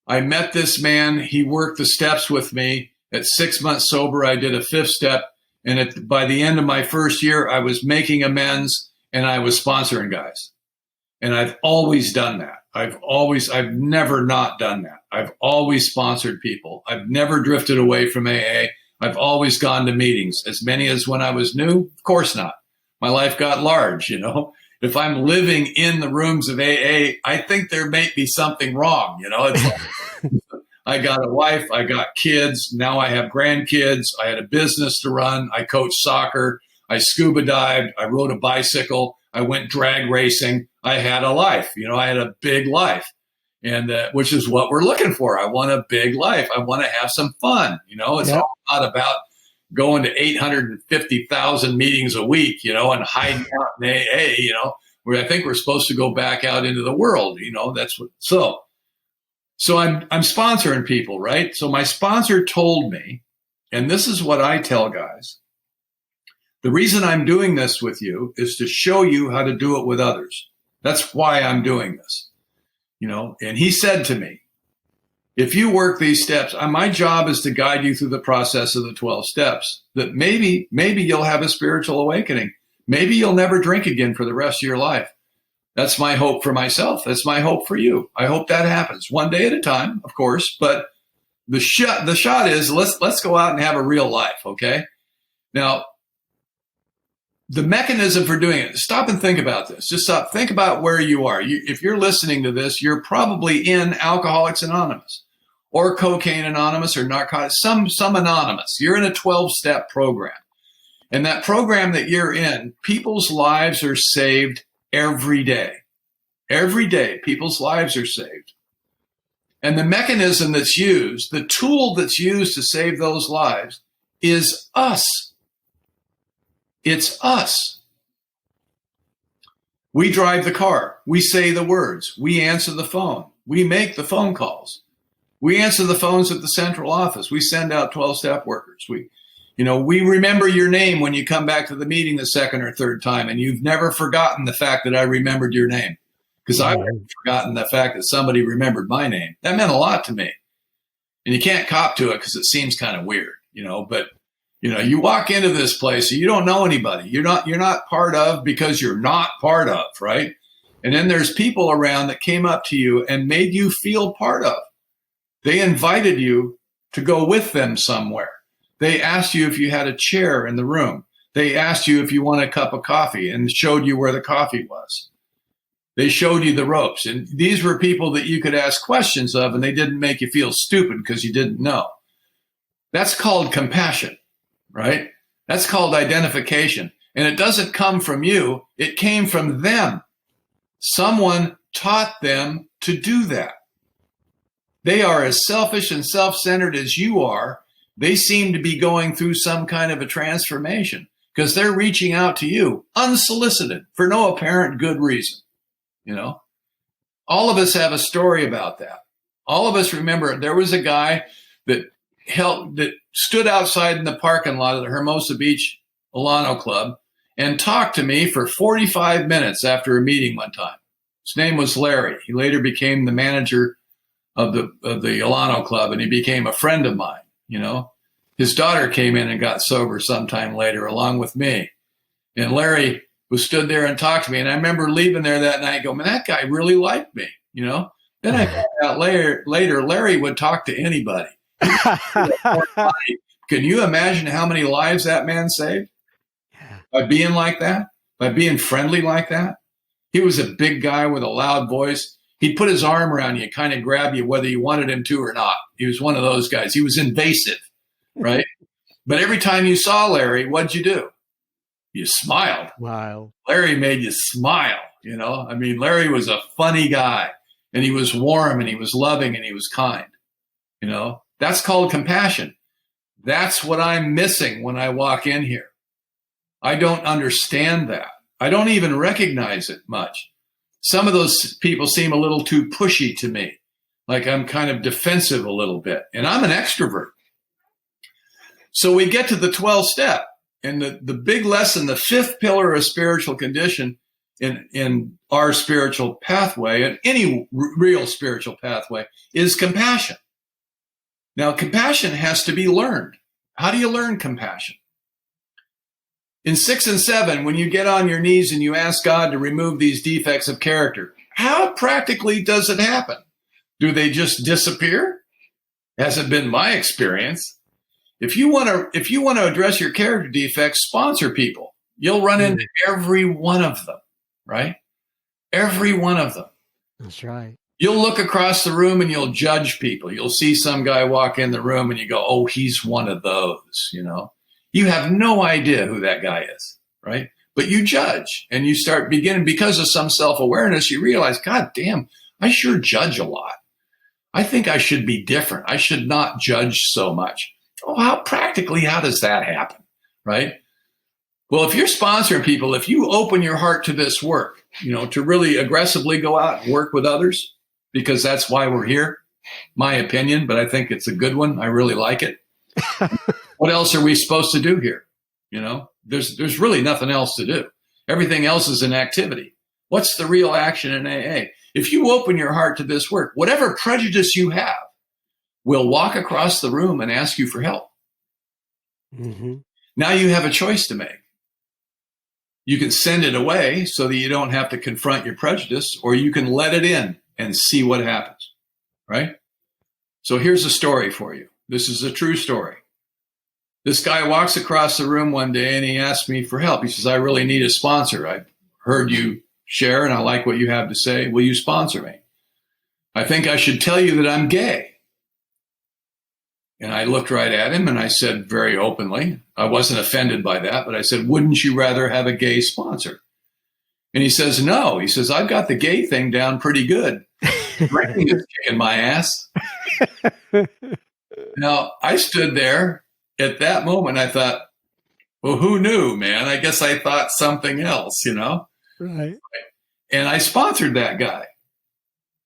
I met this man. He worked the steps with me. At 6 months sober, I did a 5th step. And by the end of my first year, I was making amends and I was sponsoring guys. And I've always done that. I've never not done that. I've always sponsored people. I've never drifted away from AA. I've always gone to meetings, as many as when I was new. Of course not. My life got large, If I'm living in the rooms of AA, I think there may be something wrong, It's like, I got a wife, I got kids, now I have grandkids, I had a business to run, I coached soccer, I scuba dived, I rode a bicycle, I went drag racing. I had a life, I had a big life. And which is what we're looking for. I want a big life. I want to have some fun. It's all not about going to 850,000 meetings a week, and hiding out in AA, where I think we're supposed to go back out into the world. That's what. So I'm sponsoring people, right? So my sponsor told me And this is what I tell guys. The reason I'm doing this with you is to show you how to do it with others. That's why I'm doing this. And he said to me, if you work these steps, my job is to guide you through the process of the 12 steps, that maybe you'll have a spiritual awakening. Maybe you'll never drink again for the rest of your life. That's my hope for myself. That's my hope for you. I hope that happens one day at a time, of course, but the shot is let's go out and have a real life. Okay. Now, the mechanism for doing it, stop and think about this. Just stop. Think about where you are. If you're listening to this, you're probably in Alcoholics Anonymous or Cocaine Anonymous or Narcotics, some anonymous. You're in a 12-step program. And that program that you're in, people's lives are saved every day. Every day, people's lives are saved. And the mechanism that's used, the tool that's used to save those lives is us. It's us. We drive the car. We say the words. We answer the phone. We make the phone calls. We answer the phones at the central office. We send out 12-step workers. We remember your name when you come back to the meeting the second or third time, and you've never forgotten the fact that I remembered your name, because I've never forgotten the fact that somebody remembered my name. That meant a lot to me. And you can't cop to it because it seems kind of weird, but you walk into this place, you don't know anybody. You're not part of because you're not part of, right? And then there's people around that came up to you and made you feel part of. They invited you to go with them somewhere. They asked you if you had a chair in the room. They asked you if you want a cup of coffee and showed you where the coffee was. They showed you the ropes. And these were people that you could ask questions of, and they didn't make you feel stupid because you didn't know. That's called compassion. Right? That's called identification. And it doesn't come from you. It came from them. Someone taught them to do that. They are as selfish and self-centered as you are. They seem to be going through some kind of a transformation because they're reaching out to you unsolicited for no apparent good reason. All of us have a story about that. All of us remember there was a guy that stood outside in the parking lot of the Hermosa Beach Alano Club and talked to me for 45 minutes after a meeting one time. His name was Larry. He later became the manager of the Alano Club, and he became a friend of mine. His daughter came in and got sober sometime later along with me. And Larry was stood there and talked to me. And I remember leaving there that night going, man, that guy really liked me, Then I found out later, Larry would talk to anybody. Can you imagine how many lives that man saved by being like that, by being friendly like that? He was a big guy with a loud voice. He'd put his arm around you, kind of grab you, whether you wanted him to or not. He was one of those guys. He was invasive, right? But every time you saw Larry, what'd you do? You smiled. Wow. Larry made you smile, Larry was a funny guy, and he was warm, and he was loving, and he was kind, That's called compassion. That's what I'm missing when I walk in here. I don't understand that. I don't even recognize it much. Some of those people seem a little too pushy to me, like I'm kind of defensive a little bit, and I'm an extrovert. So we get to the 12th step, and the big lesson, the fifth pillar of spiritual condition in our spiritual pathway, and any real spiritual pathway, is compassion. Now, compassion has to be learned. How do you learn compassion? In 6 and 7, when you get on your knees and you ask God to remove these defects of character, how practically does it happen? Do they just disappear? Hasn't been my experience. If you want to address your character defects, sponsor people. You'll run into every one of them, right? Every one of them. That's right. You'll look across the room and you'll judge people. You'll see some guy walk in the room and you go, oh, he's one of those, You have no idea who that guy is, right? But you judge, and you start beginning, because of some self-awareness, you realize, God damn, I sure judge a lot. I think I should be different. I should not judge so much. Oh, how does that happen, right? Well, if you're sponsoring people, if you open your heart to this work, to really aggressively go out and work with others, because that's why we're here, my opinion, but I think it's a good one. I really like it. What else are we supposed to do here? You know, there's really nothing else to do. Everything else is an activity. What's the real action in AA? If you open your heart to this work, whatever prejudice you have will walk across the room and ask you for help. Mm-hmm. Now you have a choice to make. You can send it away so that you don't have to confront your prejudice, or you can let it in and see what happens, right? So here's a story for you. This is a true story. This guy walks across the room one day and he asks me for help. He says, I really need a sponsor. I heard you share and I like what you have to say. Will you sponsor me? I think I should tell you that I'm gay. And I looked right at him and I said very openly, I wasn't offended by that, but I said, wouldn't you rather have a gay sponsor? And he says, no. He says, I've got the gay thing down pretty good. Drinking is kicking my ass. Now, I stood there at that moment. I thought, well, who knew, man? I guess I thought something else, you know? Right. And I sponsored that guy.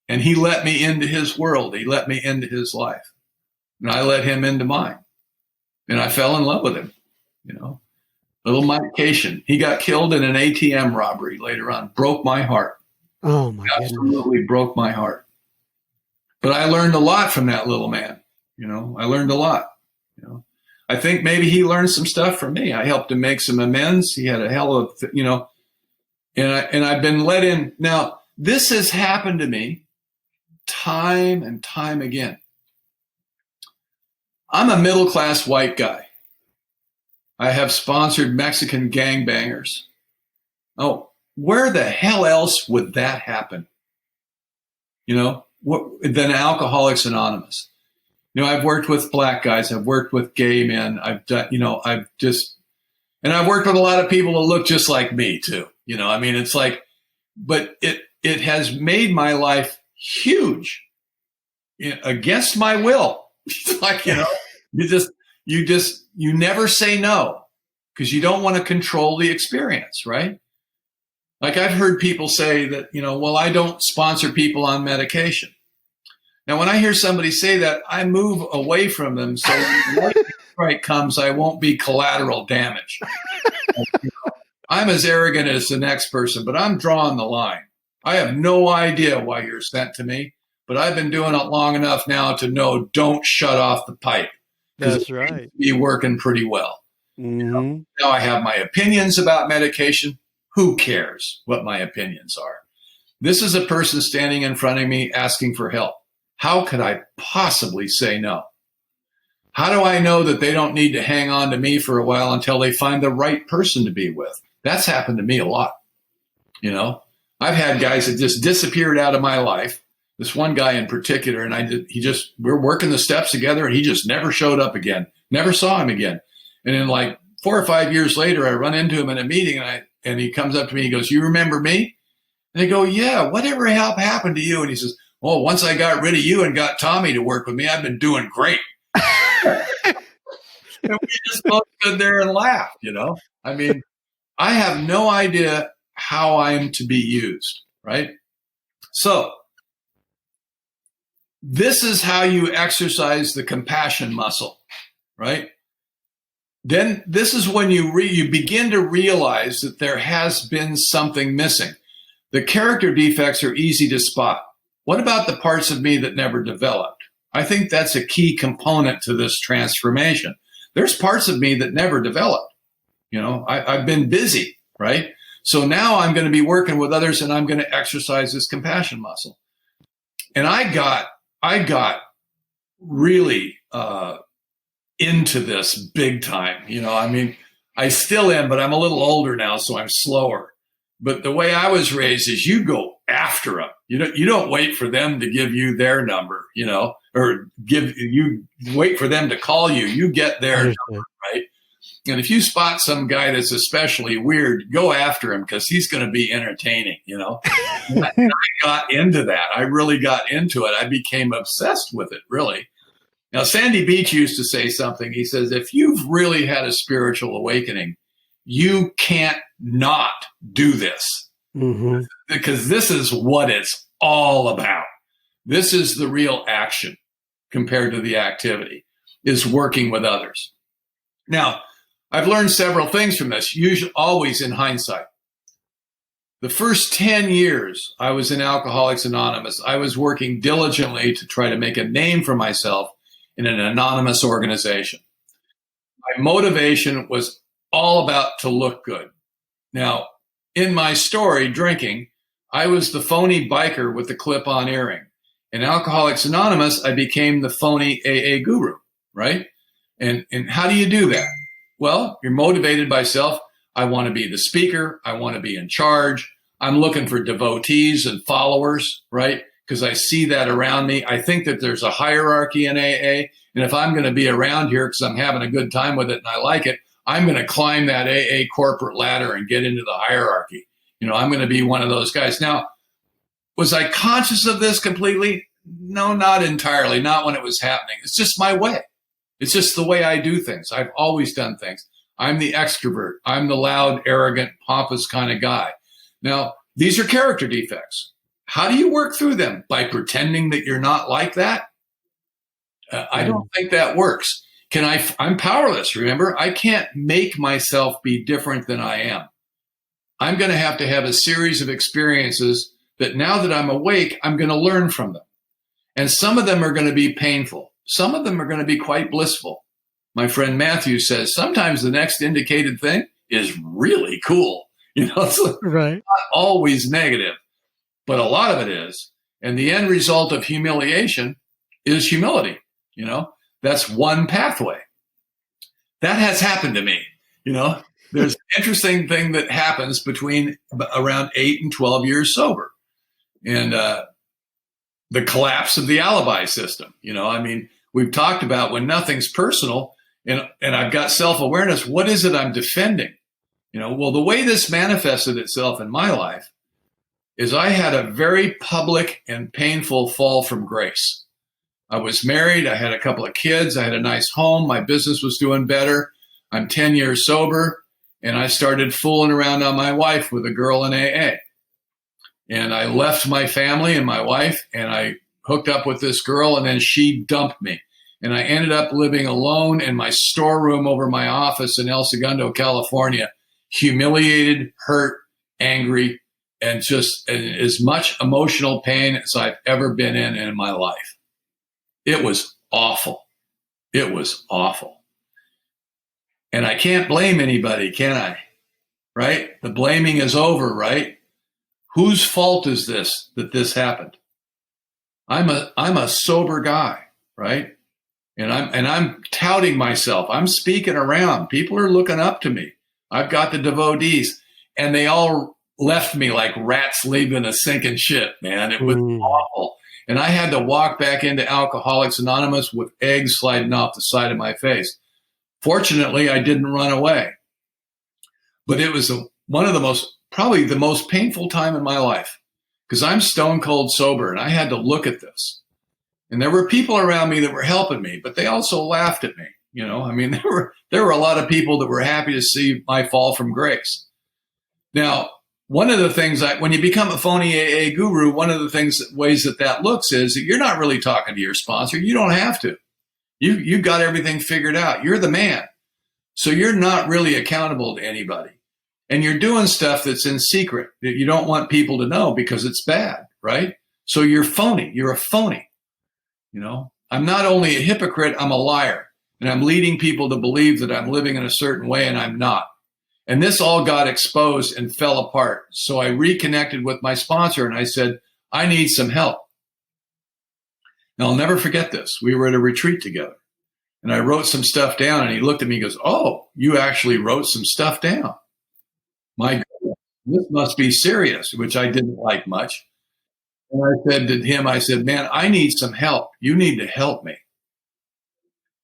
And he let me into his world. He let me into his life. And I let him into mine. And I fell in love with him, you know? Little Mike Cation. He got killed in an ATM robbery later on. Broke my heart. Oh, my goodness. Absolutely broke my heart. But I learned a lot from that little man. You know, I learned a lot. You know, I think maybe he learned some stuff from me. I helped him make some amends. He had a hell of, you know, and I've been let in. Now, this has happened to me time and time again. I'm a middle-class white guy. I have sponsored Mexican gangbangers. Oh, where the hell else would that happen? You know, than Alcoholics Anonymous. You know, I've worked with black guys. I've worked with gay men. I've done, you know, I've worked with a lot of people that look just like me too. You know, I mean, it's like, but it has made my life huge against my will. It's like, you know, you never say no because you don't want to control the experience, right? Like I've heard people say that, you know, well, I don't sponsor people on medication. Now, when I hear somebody say that, I move away from them so when the right comes, I won't be collateral damage. You know, I'm as arrogant as the next person, but I'm drawing the line. I have no idea why you're sent to me, but I've been doing it long enough now to know don't shut off the pipe. That's right. Be working pretty well. Mm-hmm. You know, now I have my opinions about medication. Who cares what my opinions are? This is a person standing in front of me asking for help. How could I possibly say no? How do I know that they don't need to hang on to me for a while until they find the right person to be with? That's happened to me a lot. You know, I've had guys that just disappeared out of my life. This one guy in particular, and we're working the steps together and he just never showed up again. Never saw him again. And then like 4 or 5 years later, I run into him in a meeting and he comes up to me, he goes, you remember me? And I go, yeah, whatever help happened to you? And he says, well, once I got rid of you and got Tommy to work with me, I've been doing great. And we just both stood there and laughed, you know? I mean, I have no idea how I'm to be used, right? So this is how you exercise the compassion muscle, right? Then this is when you begin to realize that there has been something missing. The character defects are easy to spot. What about the parts of me that never developed? I think that's a key component to this transformation. There's parts of me that never developed. You know, I've been busy, right? So now I'm going to be working with others and I'm going to exercise this compassion muscle. And I got really into this big time. You know, I mean, I still am, but I'm a little older now, so I'm slower. But the way I was raised is you go after them. You don't wait for them to give you their number, you know, or you wait for them to call you. You get their number, right? And if you spot some guy that's especially weird, go after him because he's going to be entertaining, you know. And I got into that. I really got into it. I became obsessed with it, really. Now, Sandy Beach used to say something. He says, if you've really had a spiritual awakening, you can't not do this. Mm-hmm. Because this is what it's all about. This is the real action compared to the activity, is working with others. Now, I've learned several things from this, usually always in hindsight. The first 10 years I was in Alcoholics Anonymous, I was working diligently to try to make a name for myself in an anonymous organization. My motivation was all about to look good. Now, in my story, drinking, I was the phony biker with the clip-on earring. In Alcoholics Anonymous, I became the phony AA guru, right? And how do you do that? Well, you're motivated by self. I want to be the speaker. I want to be in charge. I'm looking for devotees and followers, right? Because I see that around me. I think that there's a hierarchy in AA. And if I'm going to be around here because I'm having a good time with it and I like it, I'm going to climb that AA corporate ladder and get into the hierarchy. You know, I'm going to be one of those guys. Now, was I conscious of this completely? No, not entirely. Not when it was happening. It's just my way. It's just the way I do things. I've always done things. I'm the extrovert. I'm the loud, arrogant, pompous kind of guy. Now, these are character defects. How do you work through them? By pretending that you're not like that? I don't think that works. I'm powerless, remember? I can't make myself be different than I am. I'm going to have a series of experiences that now that I'm awake, I'm going to learn from them. And some of them are going to be painful. Some of them are going to be quite blissful. My friend Matthew says, sometimes the next indicated thing is really cool. You know, it's right. Not always negative, but a lot of it is. And the end result of humiliation is humility. You know, that's one pathway. That has happened to me. You know, there's an interesting thing that happens between around 8 and 12 years sober. And the collapse of the alibi system. You know, I mean, we've talked about when nothing's personal and I've got self-awareness, what is it I'm defending? You know, well, the way this manifested itself in my life is I had a very public and painful fall from grace. I was married. I had a couple of kids. I had a nice home. My business was doing better. I'm 10 years sober. And I started fooling around on my wife with a girl in AA. And I left my family and my wife, and I hooked up with this girl, and then she dumped me. And I ended up living alone in my storeroom over my office in El Segundo, California, humiliated, hurt, angry, and just as much emotional pain as I've ever been in my life. It was awful. It was awful. And I can't blame anybody, can I? Right? The blaming is over, right? Whose fault is this that this happened? I'm a sober guy, right? And I'm touting myself. I'm speaking around. People are looking up to me. I've got the devotees, and they all left me like rats leaving a sinking ship, man. It was awful. And I had to walk back into Alcoholics Anonymous with eggs sliding off the side of my face. Fortunately, I didn't run away. But it was probably the most painful time in my life because I'm stone cold sober and I had to look at this. And there were people around me that were helping me, but they also laughed at me. You know, I mean, there were a lot of people that were happy to see my fall from grace. Now, one of the things when you become a phony AA guru, one of the ways that looks is that you're not really talking to your sponsor. You don't have to. You got everything figured out. You're the man. So you're not really accountable to anybody. And you're doing stuff that's in secret that you don't want people to know because it's bad, right? So you're phony. You're a phony. You know, I'm not only a hypocrite, I'm a liar. And I'm leading people to believe that I'm living in a certain way and I'm not. And this all got exposed and fell apart. So I reconnected with my sponsor and I said, I need some help. Now, I'll never forget this. We were at a retreat together and I wrote some stuff down and he looked at me and goes, oh, you actually wrote some stuff down. My goodness, this must be serious, which I didn't like much. And I said to him, man, I need some help. You need to help me.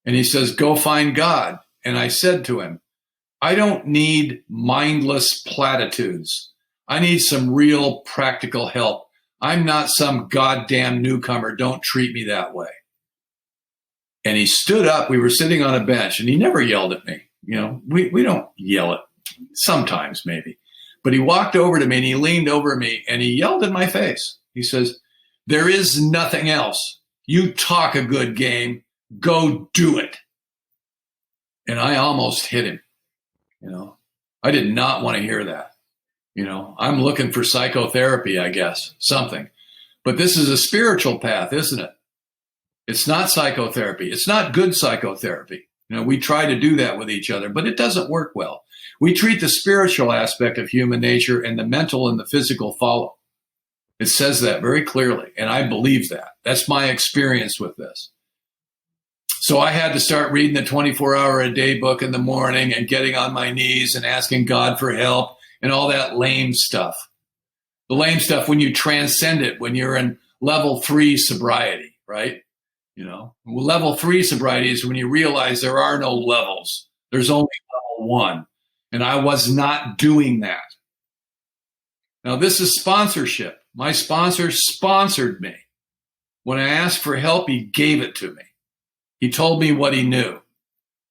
And he says, go find God. And I said to him, I don't need mindless platitudes. I need some real practical help. I'm not some goddamn newcomer. Don't treat me that way. And he stood up. We were sitting on a bench and he never yelled at me. You know, we don't yell at sometimes maybe, but he walked over to me and he leaned over me and he yelled in my face. He says, there is nothing else. You talk a good game. Go do it. And I almost hit him. I did not want to hear that. I'm looking for psychotherapy, I guess, something. But this is a spiritual path, isn't it? It's not psychotherapy. It's not good psychotherapy. We try to do that with each other, but it doesn't work well. We treat the spiritual aspect of human nature, and the mental and the physical follow. It says that very clearly, and I believe that. That's my experience with this. So I had to start reading the 24-hour-a-day book in the morning and getting on my knees and asking God for help and all that lame stuff. The lame stuff when you transcend it, when you're in level 3 sobriety, right? Level 3 sobriety is when you realize there are no levels. There's only level 1. And I was not doing that. Now, this is sponsorship. My sponsor sponsored me. When I asked for help, he gave it to me. He told me what he knew.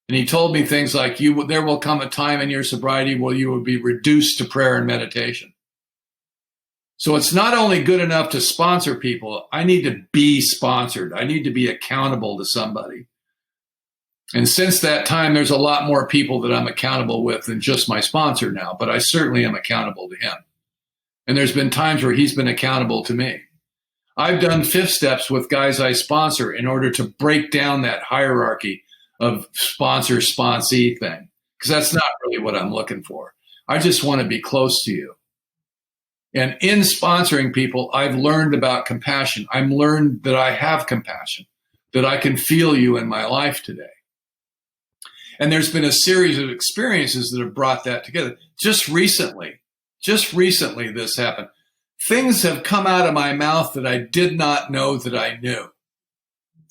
And he told me things like, there will come a time in your sobriety where you will be reduced to prayer and meditation. So it's not only good enough to sponsor people, I need to be sponsored. I need to be accountable to somebody. And since that time, there's a lot more people that I'm accountable with than just my sponsor now, but I certainly am accountable to him. And there's been times where he's been accountable to me. I've done 5th steps with guys I sponsor in order to break down that hierarchy of sponsor-sponsee thing, because that's not really what I'm looking for. I just want to be close to you. And in sponsoring people, I've learned about compassion. I've learned that I have compassion, that I can feel you in my life today. And there's been a series of experiences that have brought that together. Just recently this happened. Things have come out of my mouth that I did not know that I knew.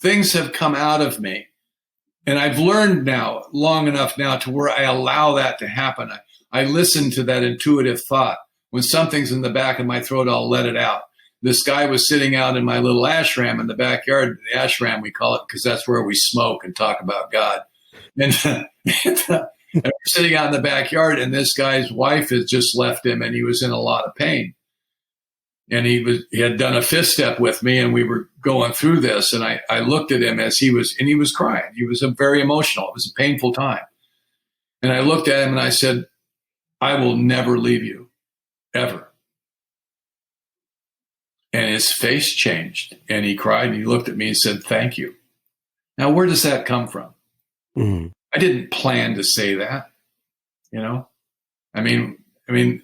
Things have come out of me. And I've learned now, long enough now, to where I allow that to happen. I listen to that intuitive thought. When something's in the back of my throat, I'll let it out. This guy was sitting out in my little ashram in the backyard. The ashram, we call it, because that's where we smoke and talk about God. And we're sitting out in the backyard, and this guy's wife had just left him, and he was in a lot of pain. And he had done a 5th step with me, and we were going through this. And I looked at him and he was crying. He was very emotional. It was a painful time. And I looked at him and I said, I will never leave you, ever. And his face changed, and he cried, and he looked at me and said, thank you. Now, where does that come from? Mm-hmm. I didn't plan to say that, I mean,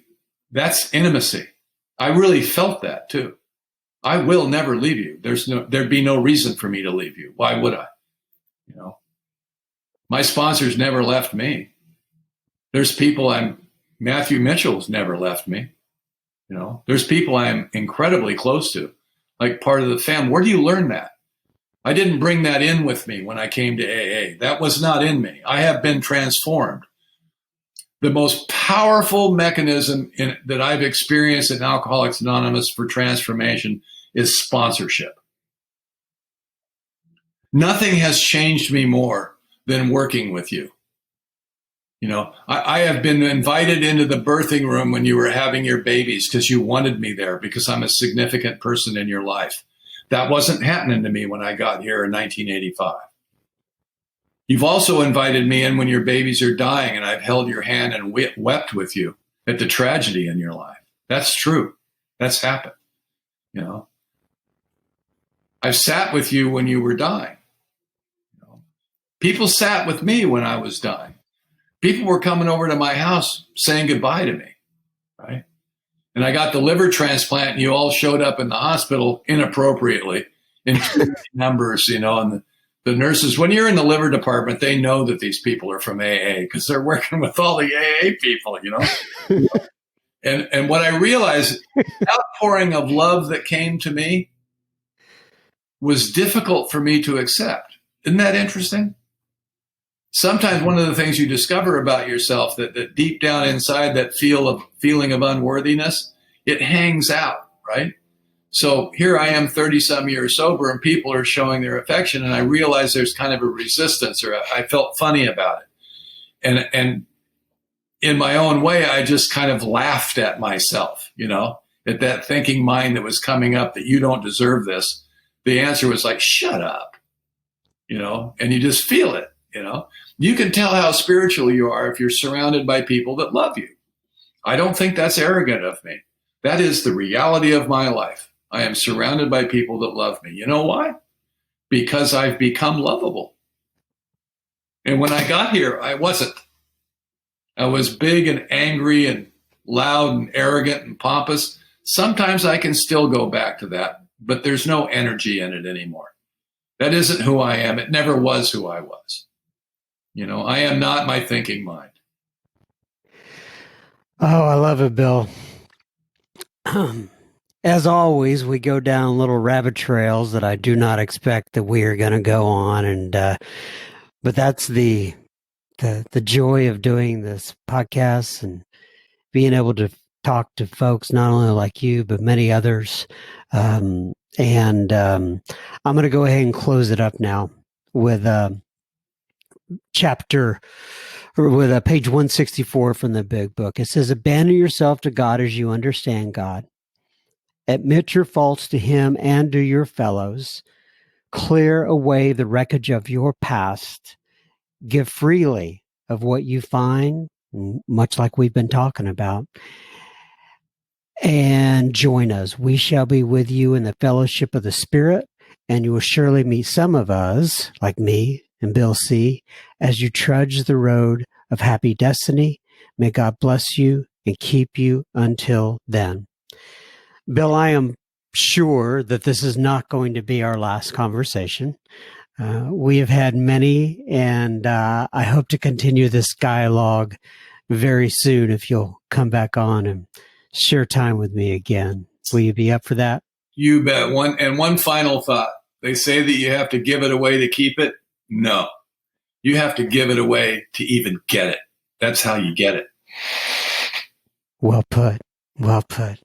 that's intimacy. I really felt that too. I will never leave you. There'd be no reason for me to leave you. Why would I? My sponsors never left me. There's people Matthew Mitchell's never left me. There's people I'm incredibly close to, like part of the family. Where do you learn that? I didn't bring that in with me when I came to AA. That was not in me. I have been transformed. The most powerful mechanism that I've experienced in Alcoholics Anonymous for transformation is sponsorship. Nothing has changed me more than working with you. I have been invited into the birthing room when you were having your babies because you wanted me there because I'm a significant person in your life. That wasn't happening to me when I got here in 1985. You've also invited me in when your babies are dying, and I've held your hand and wept with you at the tragedy in your life. That's true. That's happened. I've sat with you when you were dying. People sat with me when I was dying. People were coming over to my house saying goodbye to me, right? And I got the liver transplant, and you all showed up in the hospital inappropriately in numbers, and the nurses, when you're in the liver department, they know that these people are from AA because they're working with all the AA people, And what I realized, the outpouring of love that came to me was difficult for me to accept. Isn't that interesting? Sometimes one of the things you discover about yourself that deep down inside, that feeling of unworthiness, it hangs out, right? So here I am 30-some years sober, and people are showing their affection, and I realize there's kind of a resistance, or I felt funny about it. And in my own way, I just kind of laughed at myself, at that thinking mind that was coming up that you don't deserve this. The answer was like, shut up, and you just feel it, You can tell how spiritual you are if you're surrounded by people that love you. I don't think that's arrogant of me. That is the reality of my life. I am surrounded by people that love me. You know why? Because I've become lovable. And when I got here, I wasn't. I was big and angry and loud and arrogant and pompous. Sometimes I can still go back to that, but there's no energy in it anymore. That isn't who I am. It never was who I was. I am not my thinking mind. Oh, I love it, Bill. As always, we go down little rabbit trails that I do not expect that we are going to go on, but that's the joy of doing this podcast and being able to talk to folks not only like you but many others. I'm going to go ahead and close it up now with page 164 from the big book. It says, abandon yourself to God as you understand God. Admit your faults to him and to your fellows. Clear away the wreckage of your past. Give freely of what you find, much like we've been talking about. And join us. We shall be with you in the fellowship of the Spirit, and you will surely meet some of us, like me and Bill C., as you trudge the road of happy destiny. May God bless you and keep you until then. Bill, I am sure that this is not going to be our last conversation. We have had many, and I hope to continue this dialogue very soon if you'll come back on and share time with me again. Will you be up for that? You bet. One final thought. They say that you have to give it away to keep it. No. You have to give it away to even get it. That's how you get it. Well put. Well put.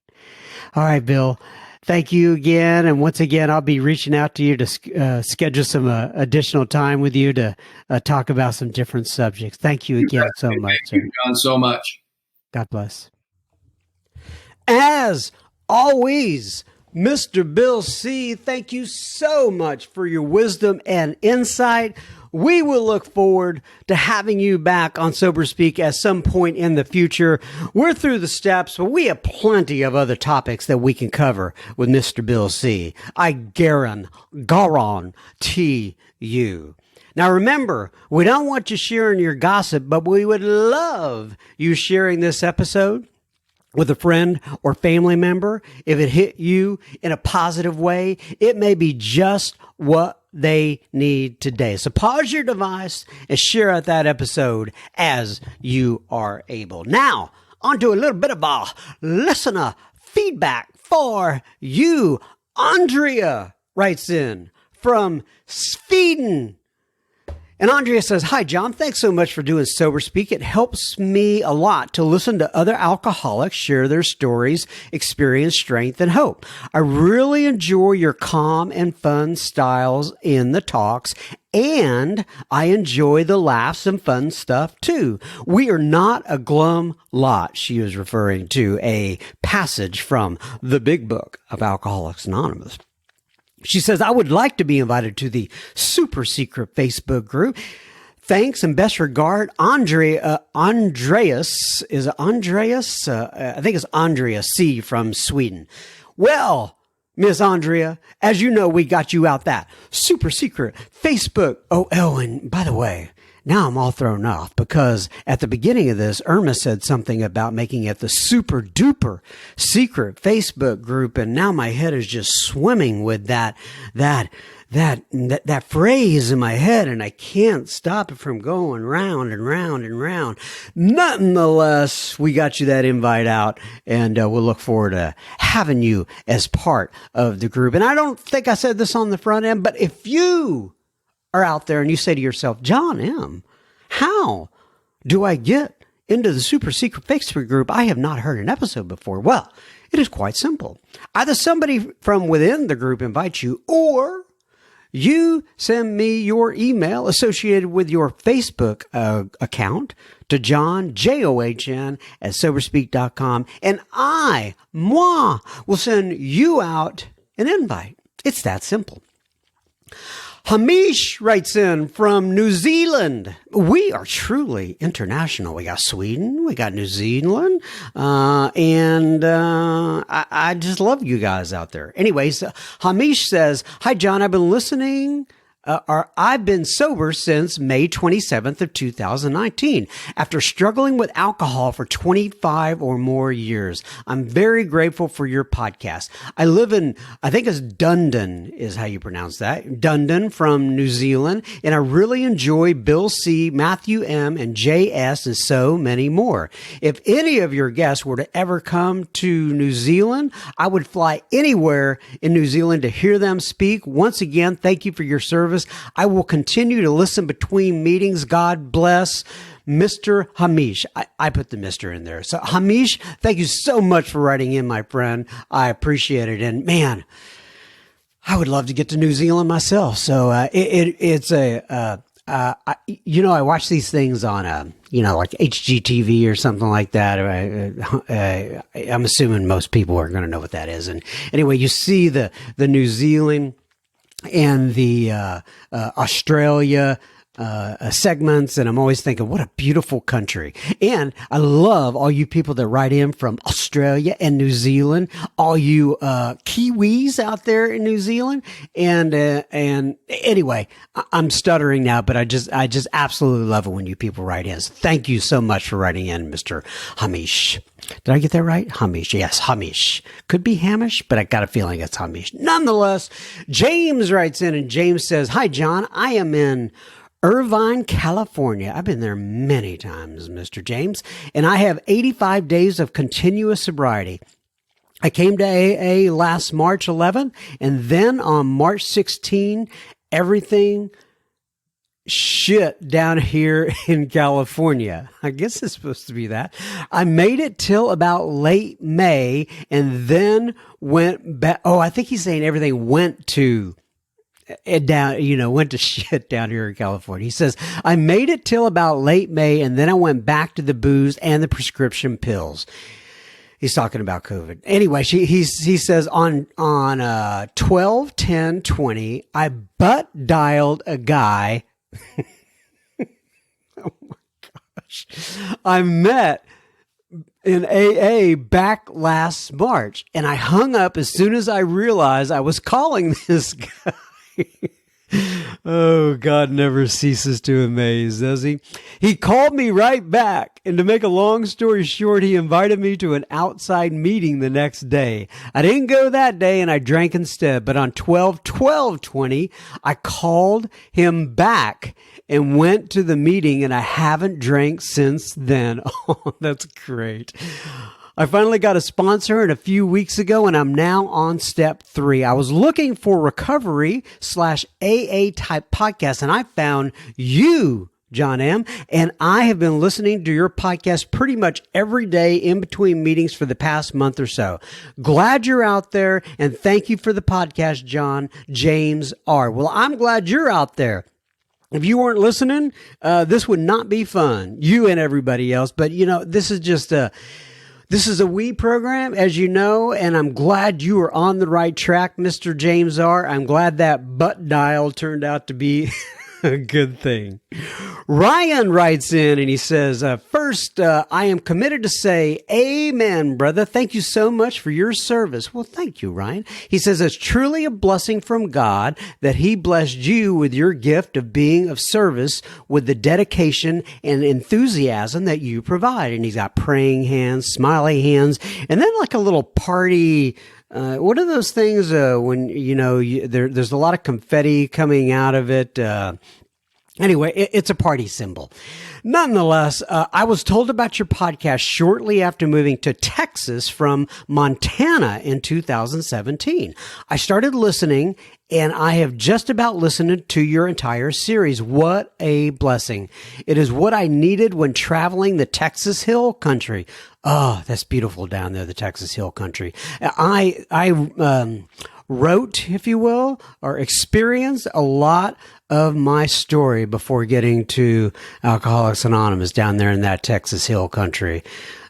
All right, Bill. Thank you again. And once again, I'll be reaching out to you to schedule some additional time with you to talk about some different subjects. Thank you again so much. Thank you, John, so much. God bless. As always, Mr. Bill C., thank you so much for your wisdom and insight. We will look forward to having you back on Sober Speak at some point in the future. We're through the steps, but we have plenty of other topics that we can cover with Mr. Bill C. I guarantee you. Now remember, we don't want you sharing your gossip, but we would love you sharing this episode with a friend or family member. If it hit you in a positive way, it may be just what they need today. So pause your device and share out that episode as you are able. Now, on to a little bit of a listener feedback for you. Andrea writes in from Sweden. And Andrea says, hi, John. Thanks so much for doing Sober Speak. It helps me a lot to listen to other alcoholics share their stories, experience, strength, and hope. I really enjoy your calm and fun styles in the talks, and I enjoy the laughs and fun stuff, too. We are not a glum lot. She was referring to a passage from the big book of Alcoholics Anonymous. She says, I would like to be invited to the super secret Facebook group. Thanks and best regard, Andreas. I think it's Andrea C. from Sweden. Well, Miss Andrea, as you know, we got you out that super secret Facebook. Oh, and by the way, now I'm all thrown off because at the beginning of this, Irma said something about making it the super duper secret Facebook group. And now my head is just swimming with that phrase in my head, and I can't stop it from going round and round and round. Nonetheless, we got you that invite out, and we'll look forward to having you as part of the group. And I don't think I said this on the front end, but if you are out there and you say to yourself, John M., how do I get into the super secret Facebook group? I have not heard an episode before. Well, it is quite simple. Either somebody from within the group invites you, or you send me your email associated with your Facebook account to John, John, at soberspeak.com, and moi, will send you out an invite. It's that simple. Hamish writes in from New Zealand. We are truly international. We got Sweden, we got New Zealand, and I just love you guys out there. Anyways, Hamish says, "Hi, John. I've been listening. I've been sober since May 27th of 2019 after struggling with alcohol for 25 or more years. I'm very grateful for your podcast. I live in, I think it's Dundon is how you pronounce that. Dundon from New Zealand. And I really enjoy Bill C., Matthew M., and J.S., and so many more. If any of your guests were to ever come to New Zealand, I would fly anywhere in New Zealand to hear them speak. Once again, thank you for your service. I will continue to listen between meetings. God bless, Mr. Hamish." I put the Mr. in there. So Hamish, thank you so much for writing in, my friend. I appreciate it. And man, I would love to get to New Zealand myself. So it's a, I watch these things on like HGTV or something like that. I'm assuming most people are going to know what that is. And anyway, you see the New Zealand and the Australia segments, and I'm always thinking, what a beautiful country. And I love all you people that write in from Australia and New Zealand, all you Kiwis out there in New Zealand. And anyway, I'm stuttering now, but I just absolutely love it when you people write in. So thank you so much for writing in, Mr. Hamish. Did I get that right? Hamish. Yes, Hamish. Could be Hamish, but I got a feeling it's Hamish. Nonetheless, James writes in, and James says, "Hi, John. I am in Irvine, California. I've been there many times, Mr. James, and I have 85 days of continuous sobriety. I came to AA last March 11, and then on March 16, everything shit down here in California. I guess it's supposed to be that. I made it till about late May and then went back. Oh, I think he's saying everything went to shit down here in California. He says, I made it till about late May and then I went back to the booze and the prescription pills. He's talking about COVID. Anyway, he says on 12/10/20, I butt dialed a guy. Oh my gosh. I met in AA back last March, and I hung up as soon as I realized I was calling this guy. Oh, God never ceases to amaze, does he? He called me right back, and to make a long story short, he invited me to an outside meeting the next day. I didn't go that day, and I drank instead, but on 12/12/20, I called him back and went to the meeting, and I haven't drank since then. Oh, that's great. I finally got a sponsor a few weeks ago, and I'm now on step 3. I was looking for recovery/AA type podcasts, and I found you, John M., and I have been listening to your podcast pretty much every day in between meetings for the past month or so. Glad you're out there, and thank you for the podcast, John. James R. Well, I'm glad you're out there. If you weren't listening, this would not be fun, you and everybody else, but this is just This is a we program, as you know, and I'm glad you are on the right track, Mr. James R. I'm glad that butt dial turned out to be a good thing. Ryan writes in and he says, first, I am committed to say amen, brother. Thank you so much for your service. Well, thank you, Ryan. He says, it's truly a blessing from God that he blessed you with your gift of being of service with the dedication and enthusiasm that you provide. And he's got praying hands, smiley hands, and then like a little party. What are those things when, there's a lot of confetti coming out of it? Anyway, it's a party symbol. Nonetheless, I was told about your podcast shortly after moving to Texas from Montana in 2017. I started listening, and I have just about listened to your entire series. What a blessing. It is what I needed when traveling the Texas Hill Country. Oh, that's beautiful down there, the Texas Hill Country. I wrote, if you will, or experienced a lot of my story before getting to Alcoholics Anonymous down there in that Texas Hill Country.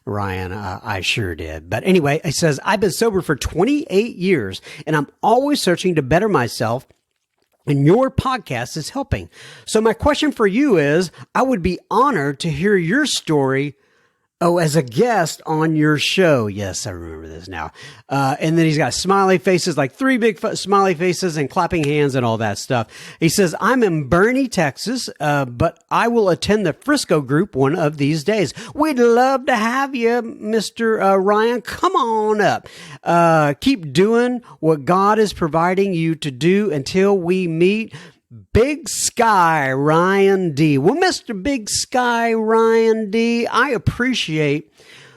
Ryan, I sure did. But anyway, it says, I've been sober for 28 years, and I'm always searching to better myself And your podcast is helping. So my question for you is, I would be honored to hear your story, as a guest on your show. Yes, I remember this now. And then he's got smiley faces, like three big smiley faces and clapping hands and all that stuff. He says, I'm in Boerne, Texas, but I will attend the Frisco group one of these days. We'd love to have you, Mr. Ryan. Come on up. Keep doing what God is providing you to do until we meet. Big Sky Ryan D. Well, Mr. Big Sky Ryan D., I appreciate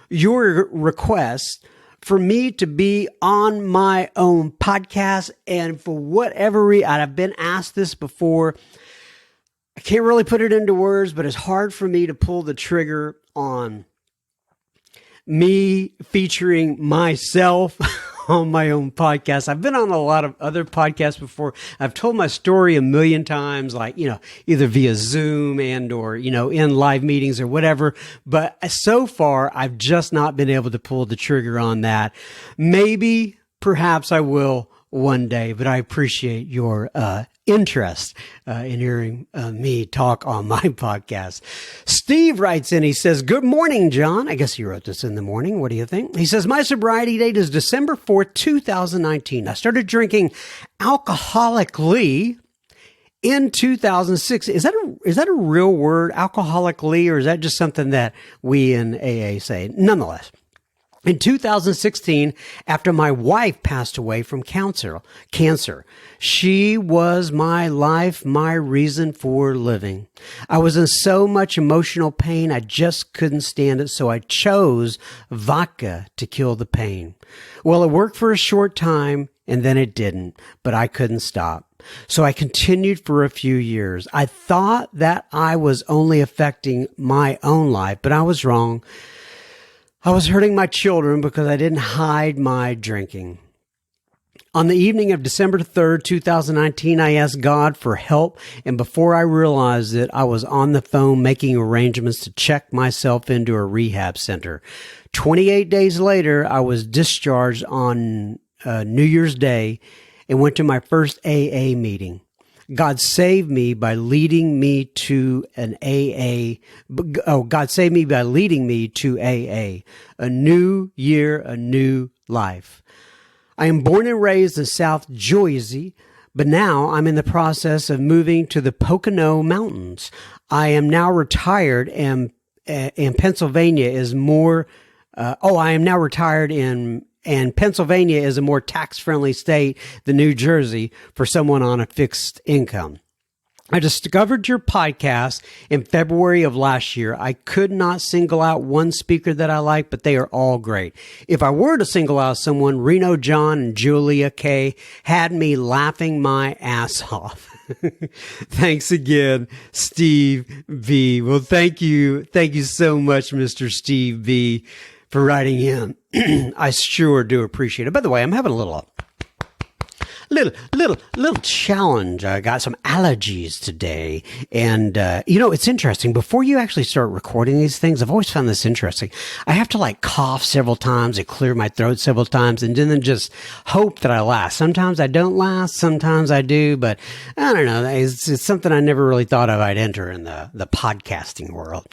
your request for me to be on my own podcast. And for whatever reason, I've been asked this before. I can't really put it into words, but it's hard for me to pull the trigger on me featuring myself on my own podcast. I've been on a lot of other podcasts before. I've told my story a million times, like, either via Zoom or, in live meetings or whatever. But so far, I've just not been able to pull the trigger on that. Maybe, perhaps I will one day, but I appreciate your interest in hearing me talk on my podcast. Steve writes in, he says, good morning, John. I guess he wrote this in the morning. What do you think? He says, my sobriety date is December 4th, 2019. I started drinking alcoholically in 2006. Is that a real word, alcoholically, or is that just something that we in AA say? Nonetheless, in 2016, after my wife passed away from cancer, she was my life, my reason for living. I was in so much emotional pain, I just couldn't stand it, so I chose vodka to kill the pain. Well, it worked for a short time, and then it didn't, but I couldn't stop. So I continued for a few years. I thought that I was only affecting my own life, but I was wrong. I was hurting my children because I didn't hide my drinking. On the evening of December 3rd, 2019, I asked God for help, and before I realized it, I was on the phone making arrangements to check myself into a rehab center. 28 days later, I was discharged on New Year's Day and went to my first AA meeting. God saved me by leading me to God saved me by leading me to AA. A new year, a new life. I am born and raised in South Jersey, but now I'm in the process of moving to the Pocono Mountains. I am now retired, and Pennsylvania is more. I am now retired and Pennsylvania is a more tax-friendly state than New Jersey for someone on a fixed income. I discovered your podcast in February of last year. I could not single out one speaker that I like, but they are all great. If I were to single out someone, Reno John and Julia K had me laughing my ass off. Thanks again, Steve V. Well, thank you. Thank you so much, Mr. Steve V, for writing in. I sure do appreciate it. By the way, I'm having a little challenge. I got some allergies today. And, it's interesting. Before you actually start recording these things, I've always found this interesting. I have to cough several times and clear my throat several times and then just hope that I last. Sometimes I don't last. Sometimes I do, but I don't know. It's something I never really thought I'd enter in the podcasting world.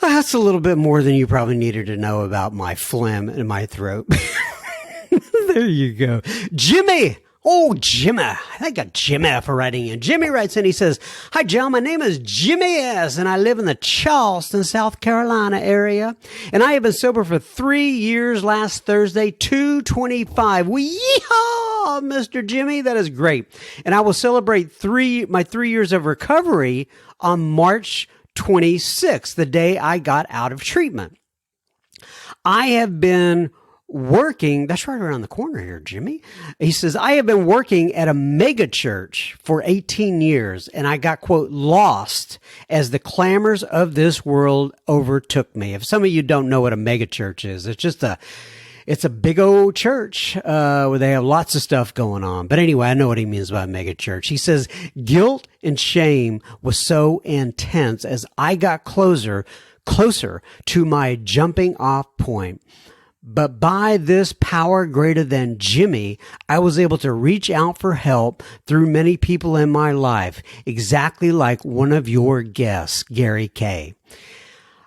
That's a little bit more than you probably needed to know about my phlegm in my throat. There you go. Jimmy. Oh, Jimmy. I got Jimmy for writing in. Jimmy writes in. He says, hi, John. My name is Jimmy S., and I live in the Charleston, South Carolina area. And I have been sober for 3 years last Thursday, 2/25. Yeehaw, Mr. Jimmy. That is great. And I will celebrate my 3 years of recovery on March 26th, the day I got out of treatment. I have been working, that's right around the corner here, Jimmy. He says, I have been working at a mega church for 18 years, and I got, quote, lost as the clamors of this world overtook me. If some of you don't know what a mega church is, it's a big old church where they have lots of stuff going on. But anyway, I know what he means by mega church. He says, guilt and shame was so intense as I got closer to my jumping off point. But by this power greater than Jimmy, I was able to reach out for help through many people in my life, exactly like one of your guests, Gary K.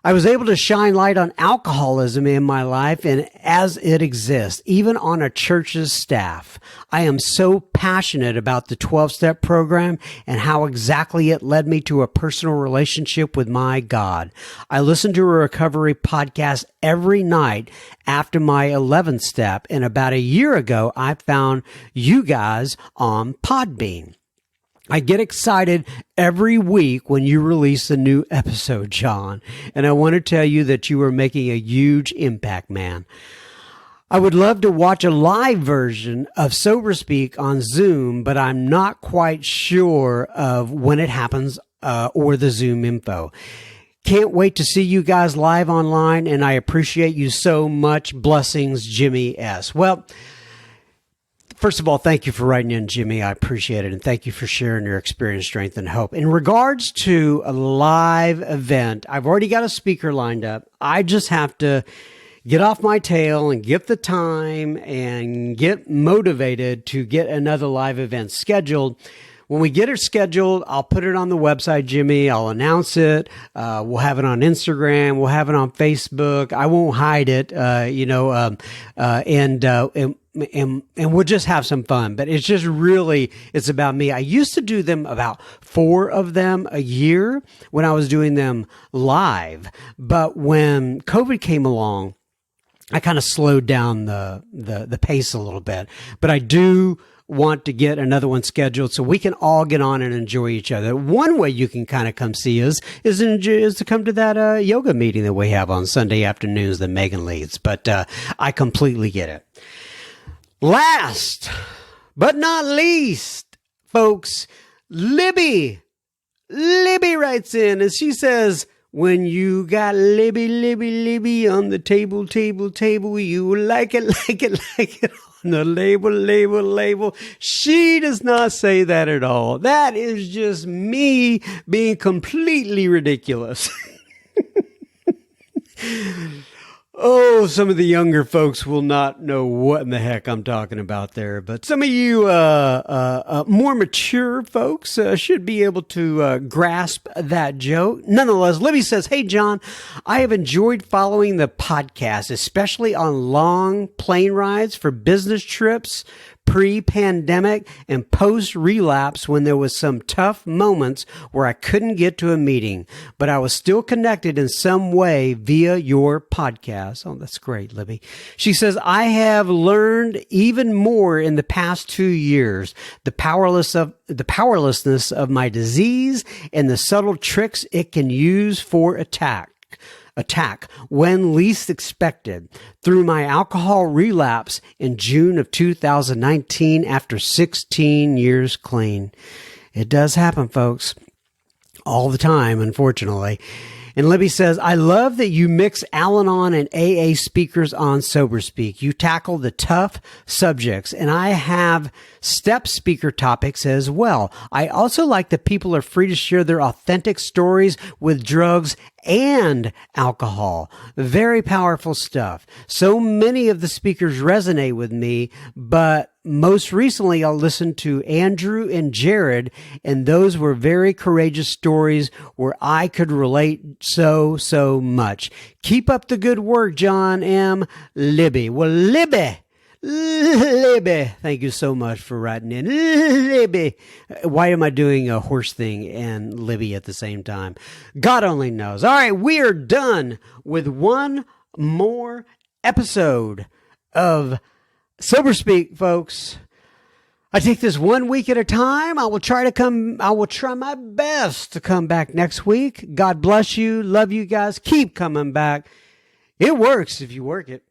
I was able to shine light on alcoholism in my life and as it exists, even on a church's staff. I am so passionate about the 12-step program and how exactly it led me to a personal relationship with my God. I listen to a recovery podcast every night after my 11th step, and about a year ago, I found you guys on Podbean. I get excited every week when you release a new episode, John, and I want to tell you that you are making a huge impact, man. I would love to watch a live version of Sober Speak on Zoom, but I'm not quite sure of when it happens or the Zoom info. Can't wait to see you guys live online, and I appreciate you so much. Blessings, Jimmy S. Well, first of all, thank you for writing in, Jimmy. I appreciate it. And thank you for sharing your experience, strength, and hope. In regards to a live event, I've already got a speaker lined up. I just have to get off my tail and get the time and get motivated to get another live event scheduled. When we get it scheduled, I'll put it on the website, Jimmy. I'll announce it. We'll have it on Instagram. We'll have it on Facebook. I won't hide it, and we'll just have some fun. But it's just really, it's about me. I used to do them about 4 of them a year when I was doing them live. But when COVID came along, I kind of slowed down the pace a little bit. But I do want to get another one scheduled so we can all get on and enjoy each other. One way you can kind of come see us is to come to that yoga meeting that we have on Sunday afternoons that Megan leads. But I completely get it. Last but not least, folks, Libby writes in and she says, when you got Libby on the table, you like it on the label. She does not say that at all. That is just me being completely ridiculous. Oh, some of the younger folks will not know what in the heck I'm talking about there. But some of you more mature folks should be able to grasp that joke. Nonetheless, Libby says, hey, John, I have enjoyed following the podcast, especially on long plane rides for business trips, pre-pandemic and post-relapse when there was some tough moments where I couldn't get to a meeting, but I was still connected in some way via your podcast. Oh, that's great, Libby. She says, I have learned even more in the past 2 years, the powerlessness of my disease and the subtle tricks it can use for attack when least expected through my alcohol relapse in June of 2019 after 16 years clean. It does happen, folks, all the time, unfortunately. And Libby says, I love that you mix Al-Anon and AA speakers on Sober Speak. You tackle the tough subjects, and I have step speaker topics as well. I also like that people are free to share their authentic stories with drugs and alcohol. Very powerful stuff. So many of the speakers resonate with me, but most recently, I'll listen to Andrew and Jared, and those were very courageous stories where I could relate so much. Keep up the good work, John M. Libby. Well, Libby, thank you so much for writing in. Libby. Why am I doing a horse thing and Libby at the same time? God only knows. All right, we are done with one more episode of Sober Speak, folks. I take this 1 week at a time. I will try my best to come back next week. God bless you. Love you guys. Keep coming back. It works if you work it.